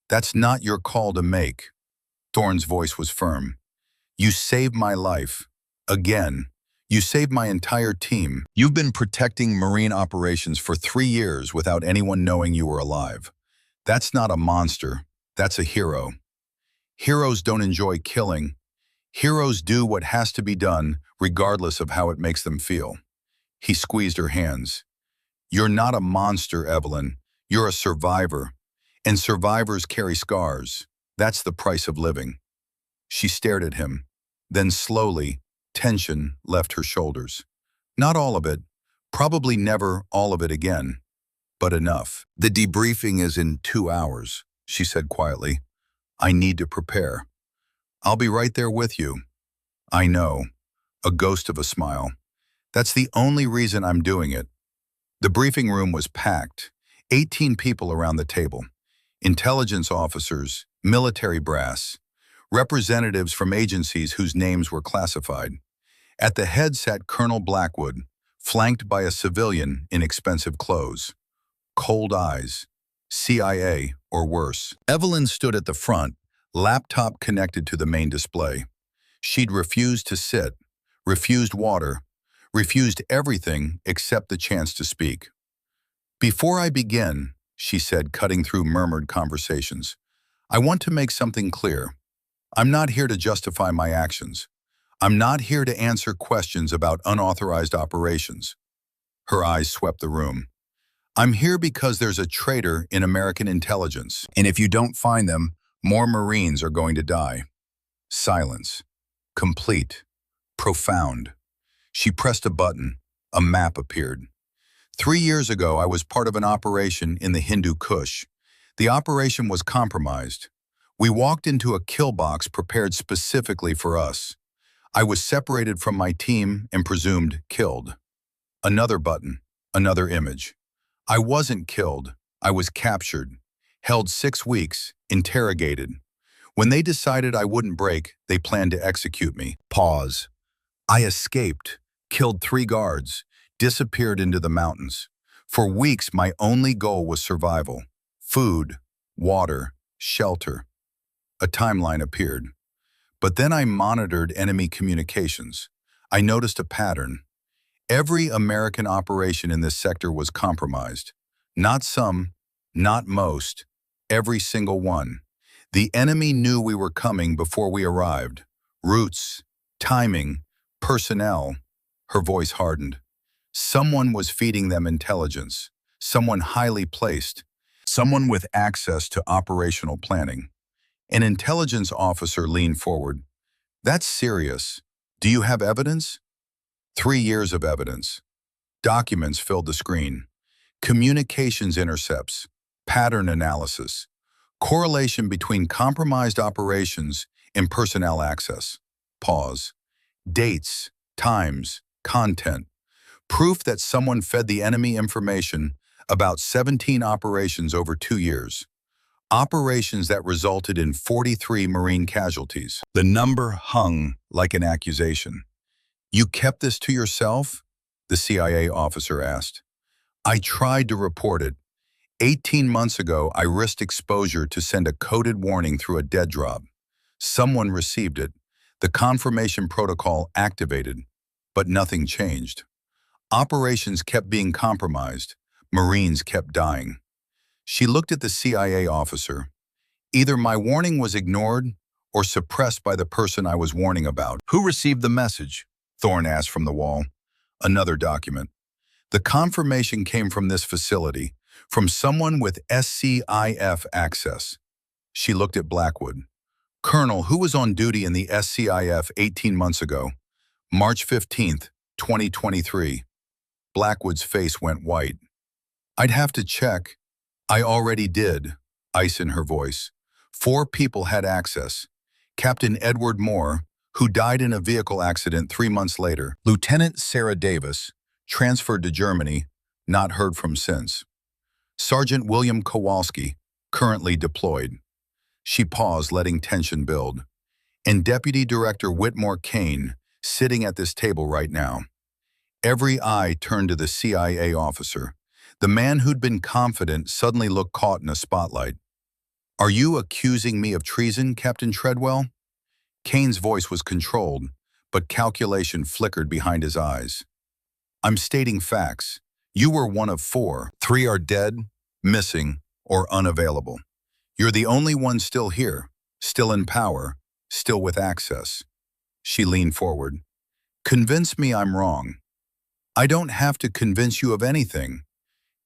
Speaker 1: "That's not your call to make." Thorne's voice was firm. "You saved my life. Again. You saved my entire team. You've been protecting Marine operations for 3 years without anyone knowing you were alive. That's not a monster. That's a hero. Heroes don't enjoy killing. Heroes do what has to be done, regardless of how it makes them feel." He squeezed her hands. "You're not a monster, Evelyn. You're a survivor. And survivors carry scars. That's the price of living." She stared at him. Then slowly, tension left her shoulders. "Not all of it. Probably never all of it again. But enough. The debriefing is in 2 hours," she said quietly. "I need to prepare." "I'll be right there with you." "I know." A ghost of a smile. "That's the only reason I'm doing it." The briefing room was packed. 18 people around the table. Intelligence officers, military brass, representatives from agencies whose names were classified. At the head sat Colonel Blackwood, flanked by a civilian in expensive clothes. Cold eyes. CIA or worse. Evelyn stood at the front, laptop connected to the main display. She'd refused to sit, refused water, refused everything except the chance to speak. "Before I begin," she said, cutting through murmured conversations, "I want to make something clear. I'm not here to justify my actions. I'm not here to answer questions about unauthorized operations." Her eyes swept the room. "I'm here because there's a traitor in American intelligence, and if you don't find them, more Marines are going to die." Silence. Complete. Profound. She pressed a button. A map appeared. 3 years ago, I was part of an operation in the Hindu Kush. The operation was compromised. We walked into a kill box prepared specifically for us. I was separated from my team and presumed killed. Another button. Another image. I wasn't killed. I was captured. Held 6 weeks. Interrogated. When they decided I wouldn't break, they planned to execute me. Pause. I escaped. Killed 3 guards. Disappeared into the mountains. For weeks, my only goal was survival. Food, water, shelter. A timeline appeared. But then I monitored enemy communications. I noticed a pattern. Every American operation in this sector was compromised. Not some, not most, every single one. The enemy knew we were coming before we arrived. Routes, timing, personnel. Her voice hardened. Someone was feeding them intelligence. Someone highly placed. Someone with access to operational planning. An intelligence officer leaned forward. "That's serious. Do you have evidence?" 3 years of evidence. Documents filled the screen. Communications intercepts. Pattern analysis. Correlation between compromised operations and personnel access. Pause. Dates, times, content. Proof that someone fed the enemy information about 17 operations over 2 years. Operations that resulted in 43 Marine casualties. The number hung like an accusation. "You kept this to yourself?" the CIA officer asked. "I tried to report it. 18 months ago, I risked exposure to send a coded warning through a dead drop. Someone received it. The confirmation protocol activated, but nothing changed. Operations kept being compromised. Marines kept dying. She looked at the CIA officer. Either my warning was ignored or suppressed by the person I was warning about. Who received the message? Thorne asked from the wall. Another document. The confirmation came from this facility, from someone with SCIF access. She looked at Blackwood. Colonel, who was on duty in the SCIF 18 months ago? March 15th, 2023. Blackwood's face went white. I'd have to check. I already did, ice in her voice. 4 people had access. Captain Edward Moore, who died in a vehicle accident 3 months later. Lieutenant Sarah Davis, transferred to Germany, not heard from since. Sergeant William Kowalski, currently deployed. She paused, letting tension build. And Deputy Director Whitmore Kane, sitting at this table right now. Every eye turned to the CIA officer. The man who'd been confident suddenly looked caught in a spotlight. Are you accusing me of treason, Captain Treadwell? Kane's voice was controlled, but calculation flickered behind his eyes. I'm stating facts. You were one of 4. 3 are dead, missing, or unavailable. You're the only one still here, still in power, still with access. She leaned forward. Convince me I'm wrong. I don't have to convince you of anything.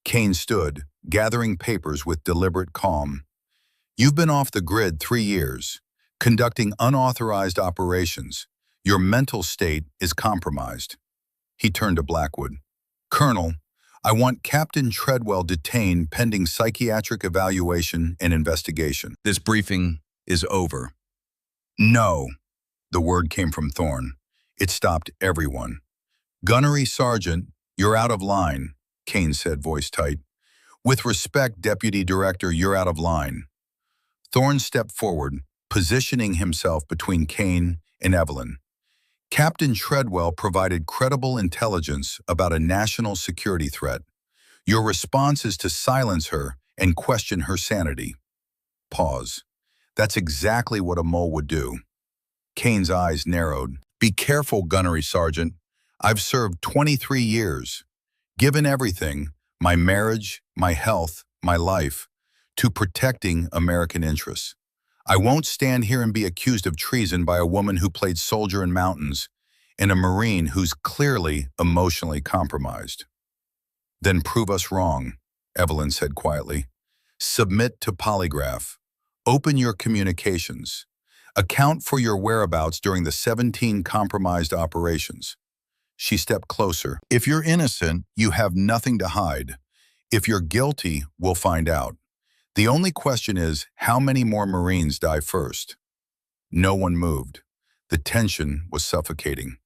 Speaker 1: Kane stood, gathering papers with deliberate calm. You've been off the grid 3 years, conducting unauthorized operations. Your mental state is compromised. He turned to Blackwood. Colonel, I want Captain Treadwell detained pending psychiatric evaluation and investigation. This briefing is over. No, the word came from Thorne. It stopped everyone. Gunnery Sergeant, you're out of line, Kane said, voice tight. With respect, Deputy Director, you're out of line. Thorne stepped forward, positioning himself between Kane and Evelyn. Captain Treadwell provided credible intelligence about a national security threat. Your response is to silence her and question her sanity. Pause. That's exactly what a mole would do. Kane's eyes narrowed. Be careful, Gunnery Sergeant. I've served 23 years. Given everything, my marriage, my health, my life, to protecting American interests. I won't stand here and be accused of treason by a woman who played soldier in mountains and a Marine who's clearly emotionally compromised. Then prove us wrong, Evelyn said quietly. Submit to polygraph. Open your communications. Account for your whereabouts during the 17 compromised operations. She stepped closer. If you're innocent, you have nothing to hide. If you're guilty, we'll find out. The only question is, how many more Marines die first? No one moved. The tension was suffocating.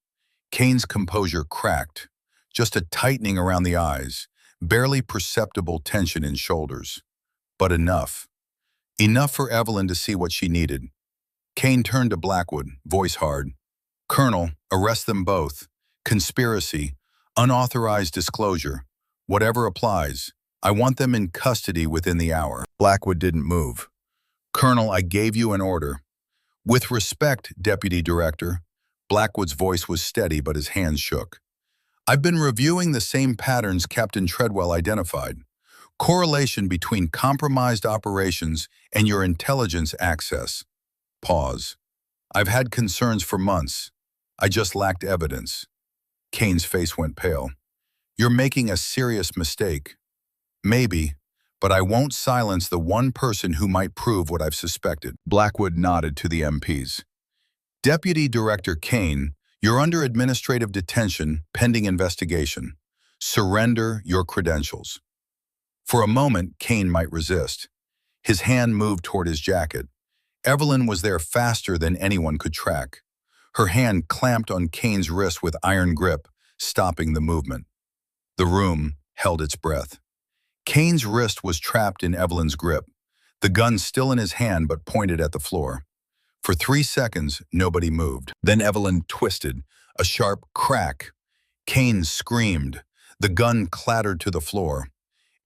Speaker 1: Kane's composure cracked, just a tightening around the eyes, barely perceptible tension in shoulders. But enough. Enough for Evelyn to see what she needed. Kane turned to Blackwood, voice hard. Colonel, arrest them both. Conspiracy, unauthorized disclosure, whatever applies. I want them in custody within the hour. Blackwood didn't move. Colonel, I gave you an order. With respect, Deputy Director. Blackwood's voice was steady, but his hands shook. I've been reviewing the same patterns Captain Treadwell identified. Correlation between compromised operations and your intelligence access. Pause. I've had concerns for months. I just lacked evidence. Kane's face went pale. You're making a serious mistake. Maybe, but I won't silence the one person who might prove what I've suspected. Blackwood nodded to the MPs. Deputy Director Kane, you're under administrative detention pending investigation. Surrender your credentials. For a moment, Kane might resist. His hand moved toward his jacket. Evelyn was there faster than anyone could track. Her hand clamped on Kane's wrist with iron grip, stopping the movement. The room held its breath. Kane's wrist was trapped in Evelyn's grip, the gun still in his hand but pointed at the floor. For 3 seconds, nobody moved. Then Evelyn twisted, a sharp crack. Kane screamed. The gun clattered to the floor.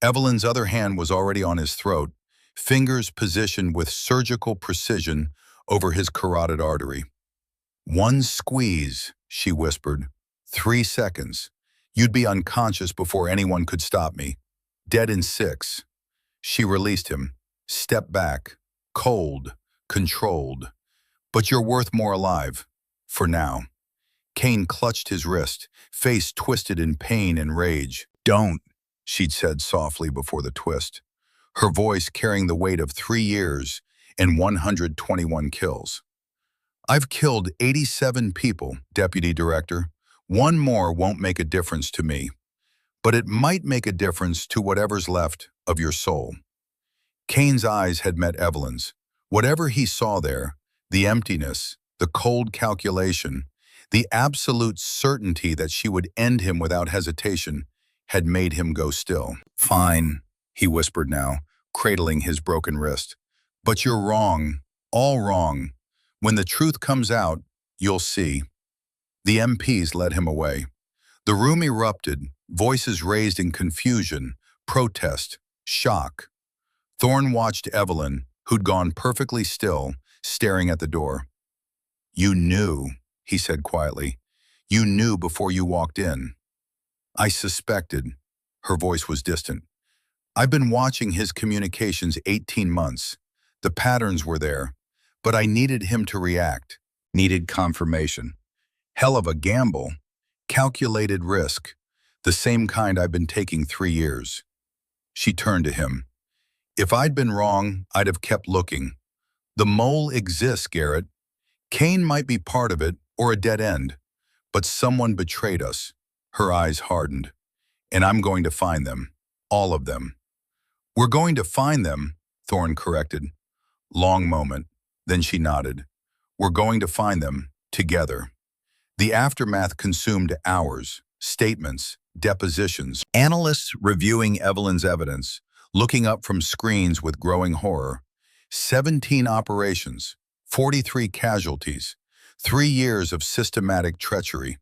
Speaker 1: Evelyn's other hand was already on his throat, fingers positioned with surgical precision over his carotid artery. "One squeeze," she whispered. "3 seconds. You'd be unconscious before anyone could stop me. Dead in 6. She released him. Stepped back. Cold. Controlled. "But you're worth more alive. For now." Kane clutched his wrist, face twisted in pain and rage. "Don't," she'd said softly before the twist, her voice carrying the weight of 3 years and 121 kills. "I've killed 87 people, Deputy Director. One more won't make a difference to me, but it might make a difference to whatever's left of your soul." Kane's eyes had met Evelyn's. Whatever he saw there, the emptiness, the cold calculation, the absolute certainty that she would end him without hesitation, had made him go still. "Fine," he whispered now, cradling his broken wrist. "But you're wrong, all wrong. When the truth comes out, you'll see." The MPs led him away. The room erupted, voices raised in confusion, protest, shock. Thorne watched Evelyn, who'd gone perfectly still, staring at the door. "You knew," he said quietly. "You knew before you walked in." "I suspected." Her voice was distant. "I've been watching his communications 18 months. The patterns were there, but I needed him to react. Needed confirmation. Hell of a gamble. Calculated risk. The same kind I've been taking 3 years." She turned to him. "If I'd been wrong, I'd have kept looking. The mole exists, Garrett. Kane might be part of it, or a dead end. But someone betrayed us." Her eyes hardened. "And I'm going to find them. All of them." "We're going to find them," Thorne corrected. Long moment. Then she nodded. "We're going to find them, together." The aftermath consumed hours, statements, depositions, analysts reviewing Evelyn's evidence, looking up from screens with growing horror. 17 operations, 43 casualties, 3 years of systematic treachery.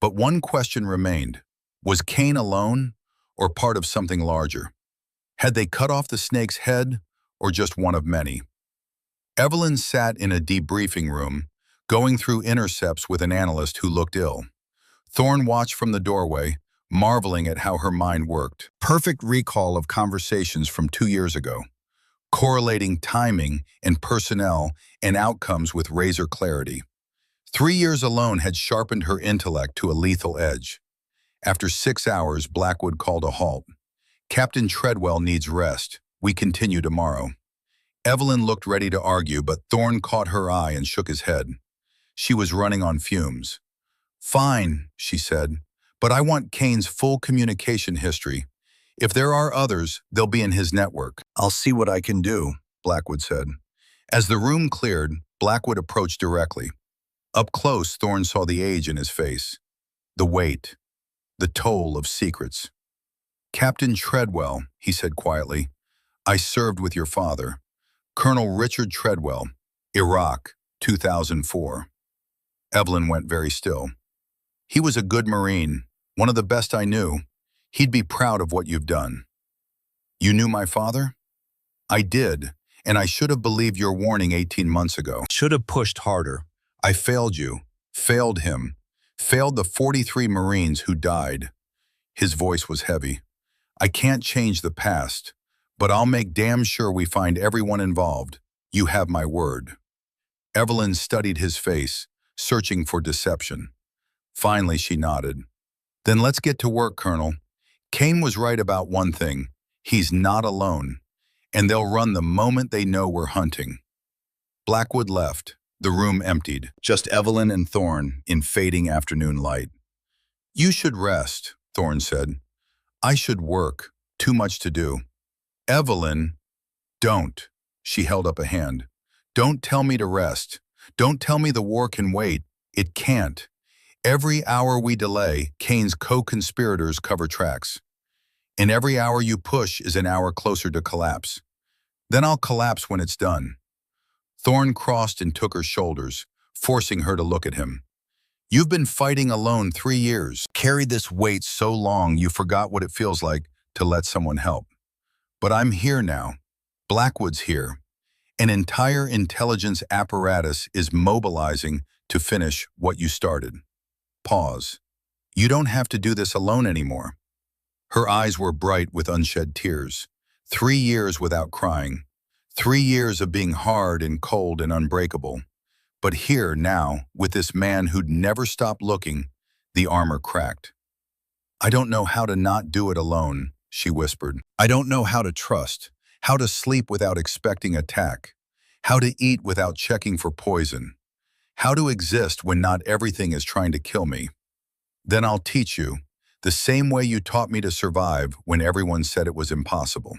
Speaker 1: But one question remained. Was Kane alone, or part of something larger? Had they cut off the snake's head, or just one of many? Evelyn sat in a debriefing room, going through intercepts with an analyst who looked ill. Thorne watched from the doorway, marveling at how her mind worked. Perfect recall of conversations from 2 years ago, correlating timing and personnel and outcomes with razor clarity. 3 years alone had sharpened her intellect to a lethal edge. After 6 hours, Blackwood called a halt. "Captain Treadwell needs rest. We continue tomorrow." Evelyn looked ready to argue, but Thorne caught her eye and shook his head. She was running on fumes. "Fine," she said, "but I want Kane's full communication history. If there are others, they'll be in his network." "I'll see what I can do," Blackwood said. As the room cleared, Blackwood approached directly. Up close, Thorne saw the age in his face, the weight, the toll of secrets. "Captain Treadwell," he said quietly, "I served with your father, Colonel Richard Treadwell, Iraq, 2004. Evelyn went very still. "He was a good Marine, one of the best I knew. He'd be proud of what you've done." "You knew my father?" "I did, and I should have believed your warning 18 months ago. Should have pushed harder. I failed you, failed him, failed the 43 Marines who died." His voice was heavy. "I can't change the past, but I'll make damn sure we find everyone involved. You have my word." Evelyn studied his face, searching for deception. Finally, she nodded. "Then let's get to work, Colonel. Kane was right about one thing. He's not alone, and they'll run the moment they know we're hunting." Blackwood left. The room emptied. Just Evelyn and Thorne in fading afternoon light. "You should rest," Thorne said. "I should work. Too much to do." "Evelyn, don't." She held up a hand. "Don't tell me to rest. Don't tell me the war can wait. It can't. Every hour we delay, Kane's co-conspirators cover tracks. And every hour you push is an hour closer to collapse. Then I'll collapse when it's done." Thorne crossed and took her shoulders, forcing her to look at him. "You've been fighting alone 3 years. Carried this weight so long you forgot what it feels like to let someone help. But I'm here now. Blackwood's here. An entire intelligence apparatus is mobilizing to finish what you started. Pause. You don't have to do this alone anymore. Her eyes were bright with unshed tears. 3 years without crying. 3 years of being hard and cold and unbreakable. But here now, with this man who'd never stopped looking, the armor cracked. I don't know how to not do it alone, she whispered. I don't know how to trust, how to sleep without expecting attack, how to eat without checking for poison, how to exist when not everything is trying to kill me. Then I'll teach you, the same way you taught me to survive when everyone said it was impossible.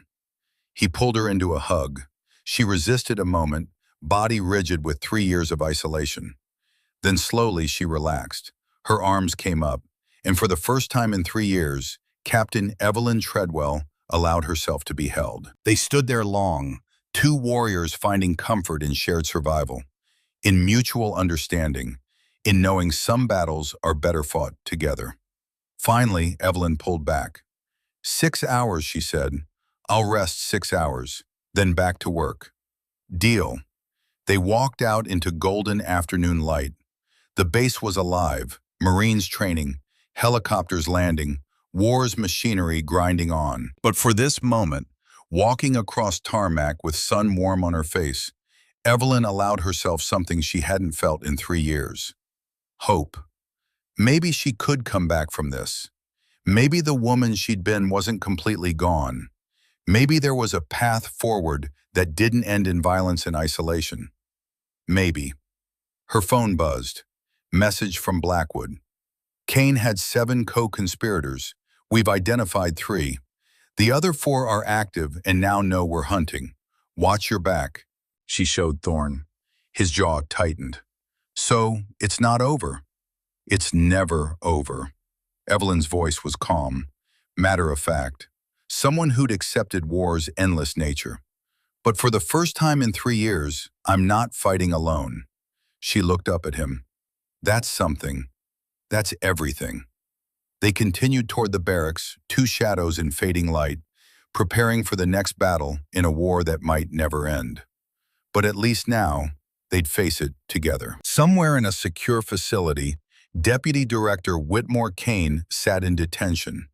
Speaker 1: He pulled her into a hug. She resisted a moment, body rigid with 3 years of isolation. Then slowly she relaxed. Her arms came up, and for the first time in 3 years, Captain Evelyn Treadwell allowed herself to be held. They stood there long, two warriors finding comfort in shared survival, in mutual understanding, in knowing some battles are better fought together. Finally, Evelyn pulled back. 6 hours, she said. I'll rest 6 hours, then back to work. Deal. They walked out into golden afternoon light. The base was alive, Marines training, helicopters landing, war's machinery grinding on. But for this moment, walking across tarmac with sun warm on her face, Evelyn allowed herself something she hadn't felt in 3 years. Hope. Maybe she could come back from this. Maybe the woman she'd been wasn't completely gone. Maybe there was a path forward that didn't end in violence and isolation. Maybe. Her phone buzzed. Message from Blackwood. Kane had 7 co-conspirators. We've identified 3. The other 4 are active and now know we're hunting. Watch your back. She showed Thorne. His jaw tightened. So, it's not over. It's never over. Evelyn's voice was calm, matter of fact. Someone who'd accepted war's endless nature. But for the first time in 3 years, I'm not fighting alone. She looked up at him. That's something. That's everything. They continued toward the barracks, 2 shadows in fading light, preparing for the next battle in a war that might never end. But at least now, they'd face it together. Somewhere in a secure facility, Deputy Director Whitmore Kane sat in detention,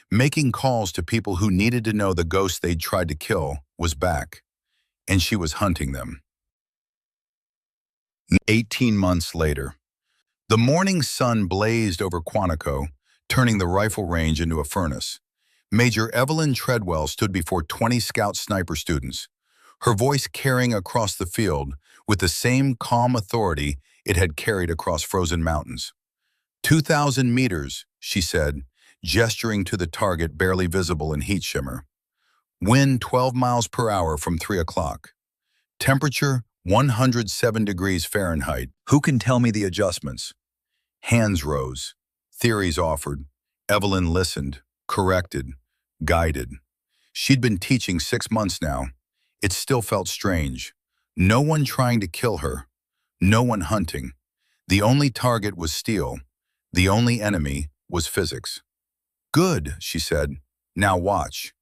Speaker 1: making calls to people who needed to know the ghost they'd tried to kill was back, and she was hunting them. 18 months later, the morning sun blazed over Quantico, turning the rifle range into a furnace. Major Evelyn Treadwell stood before 20 Scout sniper students, her voice carrying across the field with the same calm authority it had carried across frozen mountains. 2,000 meters, she said, gesturing to the target barely visible in heat shimmer. Wind 12 miles per hour from 3 o'clock. Temperature 107 degrees Fahrenheit. Who can tell me the adjustments? Hands rose. Theories offered. Evelyn listened, corrected, guided. She'd been teaching 6 months now. It still felt strange. No one trying to kill her. No one hunting. The only target was steel. The only enemy was physics. Good, she said. Now watch.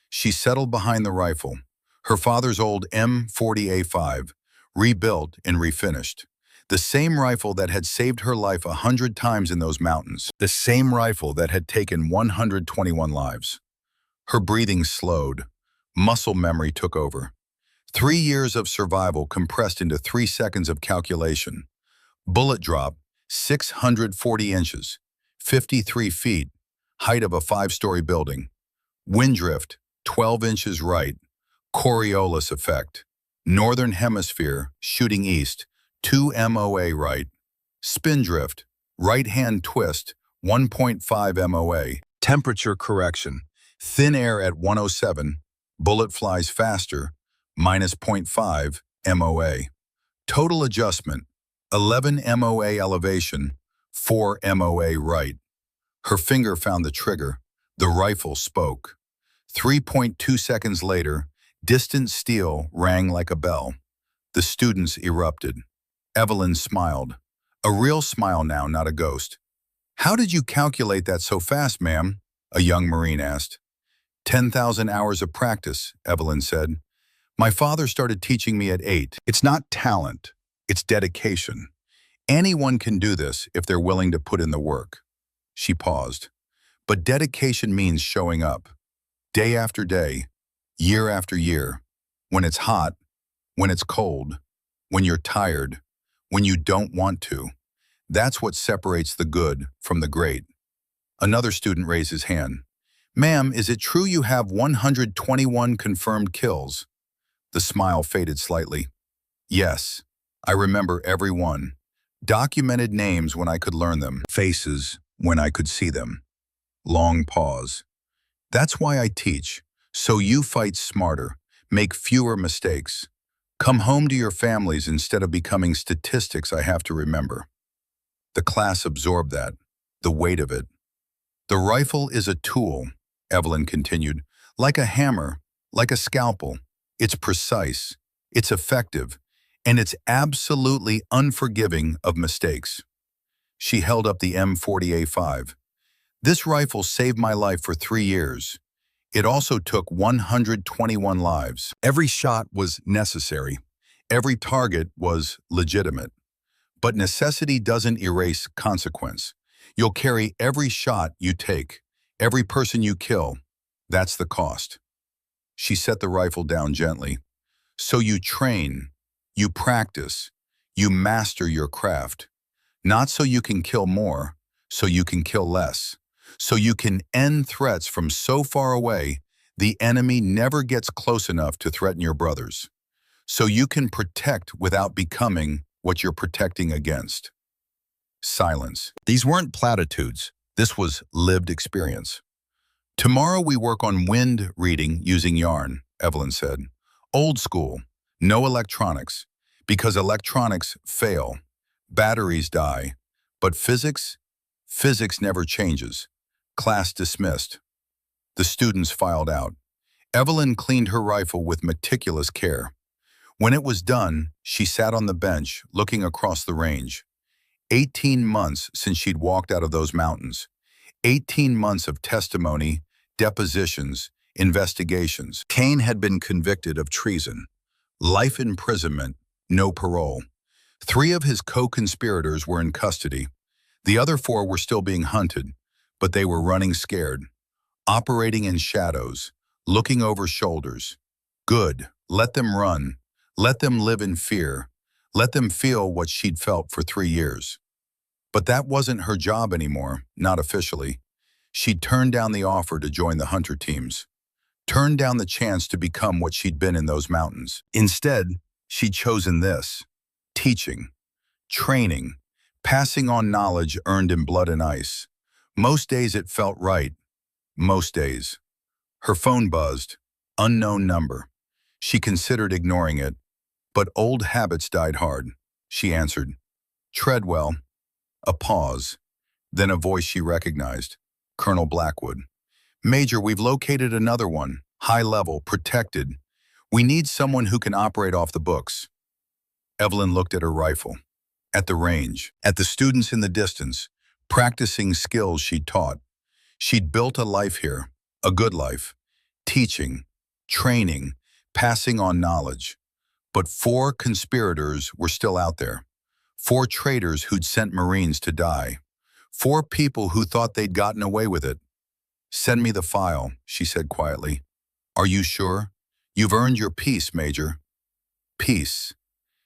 Speaker 1: She settled behind the rifle, her father's old M40A5, rebuilt and refinished. The same rifle that had saved her life 100 times in those mountains. The same rifle that had taken 121 lives. Her breathing slowed. Muscle memory took over. 3 years of survival compressed into 3 seconds of calculation. Bullet drop, 640 inches, 53 feet, height of a 5-story building. Wind drift, 12 inches right, Coriolis effect. Northern hemisphere, shooting east, 2 MOA right. Spin drift, right-hand twist, 1.5 MOA. Temperature correction, thin air at 107, bullet flies faster, minus -0.5 MOA. Total adjustment, 11 MOA elevation, 4 MOA right. Her finger found the trigger. The rifle spoke. 3.2 seconds later, distant steel rang like a bell. The students erupted. Evelyn smiled. A real smile now, not a ghost. How did you calculate that so fast, ma'am? A young Marine asked. 10,000 hours of practice, Evelyn said. My father started teaching me at 8. It's not talent, it's dedication. Anyone can do this if they're willing to put in the work. She paused. But dedication means showing up, day after day, year after year, when it's hot, when it's cold, when you're tired, when you don't want to. That's what separates the good from the great. Another student raised his hand. Ma'am, is it true you have 121 confirmed kills? The smile faded slightly. Yes, I remember every one. Documented names when I could learn them, faces when I could see them. Long pause. That's why I teach, so you fight smarter, make fewer mistakes. Come home to your families instead of becoming statistics I have to remember. The class absorbed that, the weight of it. The rifle is a tool, Evelyn continued, like a hammer, like a scalpel. It's precise, it's effective, and it's absolutely unforgiving of mistakes. She held up the M40A5. This rifle saved my life for 3 years. It also took 121 lives. Every shot was necessary. Every target was legitimate. But necessity doesn't erase consequence. You'll carry every shot you take, every person you kill. That's the cost. She set the rifle down gently. So you train, you practice, you master your craft. Not so you can kill more, so you can kill less. So you can end threats from so far away, the enemy never gets close enough to threaten your brothers. So you can protect without becoming what you're protecting against. Silence. These weren't platitudes. This was lived experience. Tomorrow we work on wind reading using yarn, Evelyn said. Old school, no electronics, because electronics fail, batteries die, but physics never changes. Class dismissed. The students filed out. Evelyn cleaned her rifle with meticulous care. When it was done, she sat on the bench, looking across the range. 18 months since she'd walked out of those mountains. 18 months of testimony, depositions, investigations. Cain had been convicted of treason. Life imprisonment, no parole. 3 of his co-conspirators were in custody. The other 4 were still being hunted, but they were running scared, operating in shadows, looking over shoulders. Good, let them run. Let them live in fear. Let them feel what she'd felt for 3 years. But that wasn't her job anymore, not officially. She'd turned down the offer to join the hunter teams, turned down the chance to become what she'd been in those mountains. Instead, she'd chosen this: teaching, training, passing on knowledge earned in blood and ice. Most days it felt right. Most days. Her phone buzzed. Unknown number. She considered ignoring it, but old habits died hard. She answered. Treadwell. A pause. Then a voice she recognized. Colonel Blackwood. Major, we've located another one. High level, protected. We need someone who can operate off the books. Evelyn looked at her rifle, at the range, at the students in the distance, practicing skills she'd taught. She'd built a life here, a good life, teaching, training, passing on knowledge. But 4 conspirators were still out there. 4 traitors who'd sent Marines to die. 4 people who thought they'd gotten away with it. Send me the file, she said quietly. Are you sure? You've earned your peace, Major. Peace.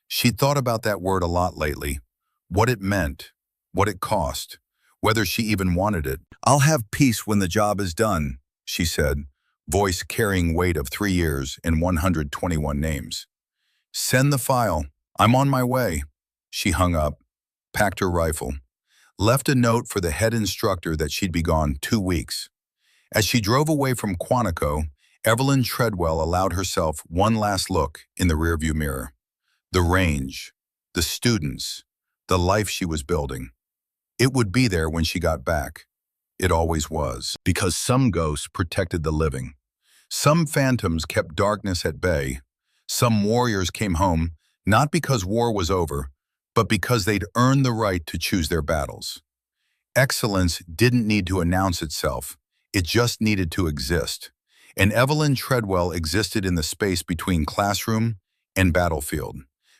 Speaker 1: She'd thought about that word a lot lately. What it meant, what it cost, whether she even wanted it. I'll have peace when the job is done, she said, voice carrying weight of 3 years and 121 names. Send the file. I'm on my way. She hung up, packed her rifle, left a note for the head instructor that she'd be gone 2 weeks. As she drove away from Quantico, Evelyn Treadwell allowed herself one last look in the rearview mirror. The range, the students, the life she was building. It would be there when she got back. It always was. Because some ghosts protected the living. Some phantoms kept darkness at bay. Some warriors came home not because war was over, but because they'd earned the right to choose their battles. Excellence didn't need to announce itself. It just needed to exist. And Evelyn Treadwell existed in the space between classroom and battlefield,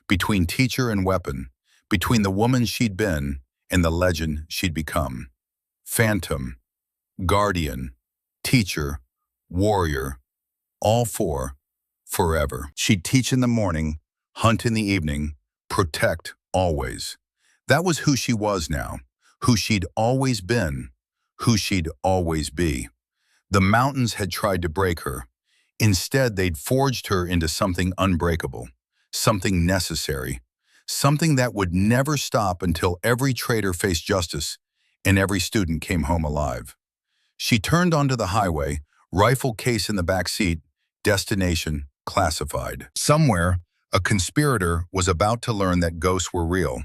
Speaker 1: between teacher and weapon, between the woman she'd been and the legend she'd become. Phantom, guardian, teacher, warrior, all four, forever. She'd teach in the morning, hunt in the evening, protect always. That was who she was now, who she'd always been, who she'd always be. The mountains had tried to break her. Instead, they'd forged her into something unbreakable, something necessary, something that would never stop until every traitor faced justice and every student came home alive. She turned onto the highway, rifle case in the back seat, destination classified. Somewhere, a conspirator was about to learn that ghosts were real,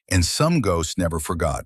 Speaker 1: and some ghosts never forgot.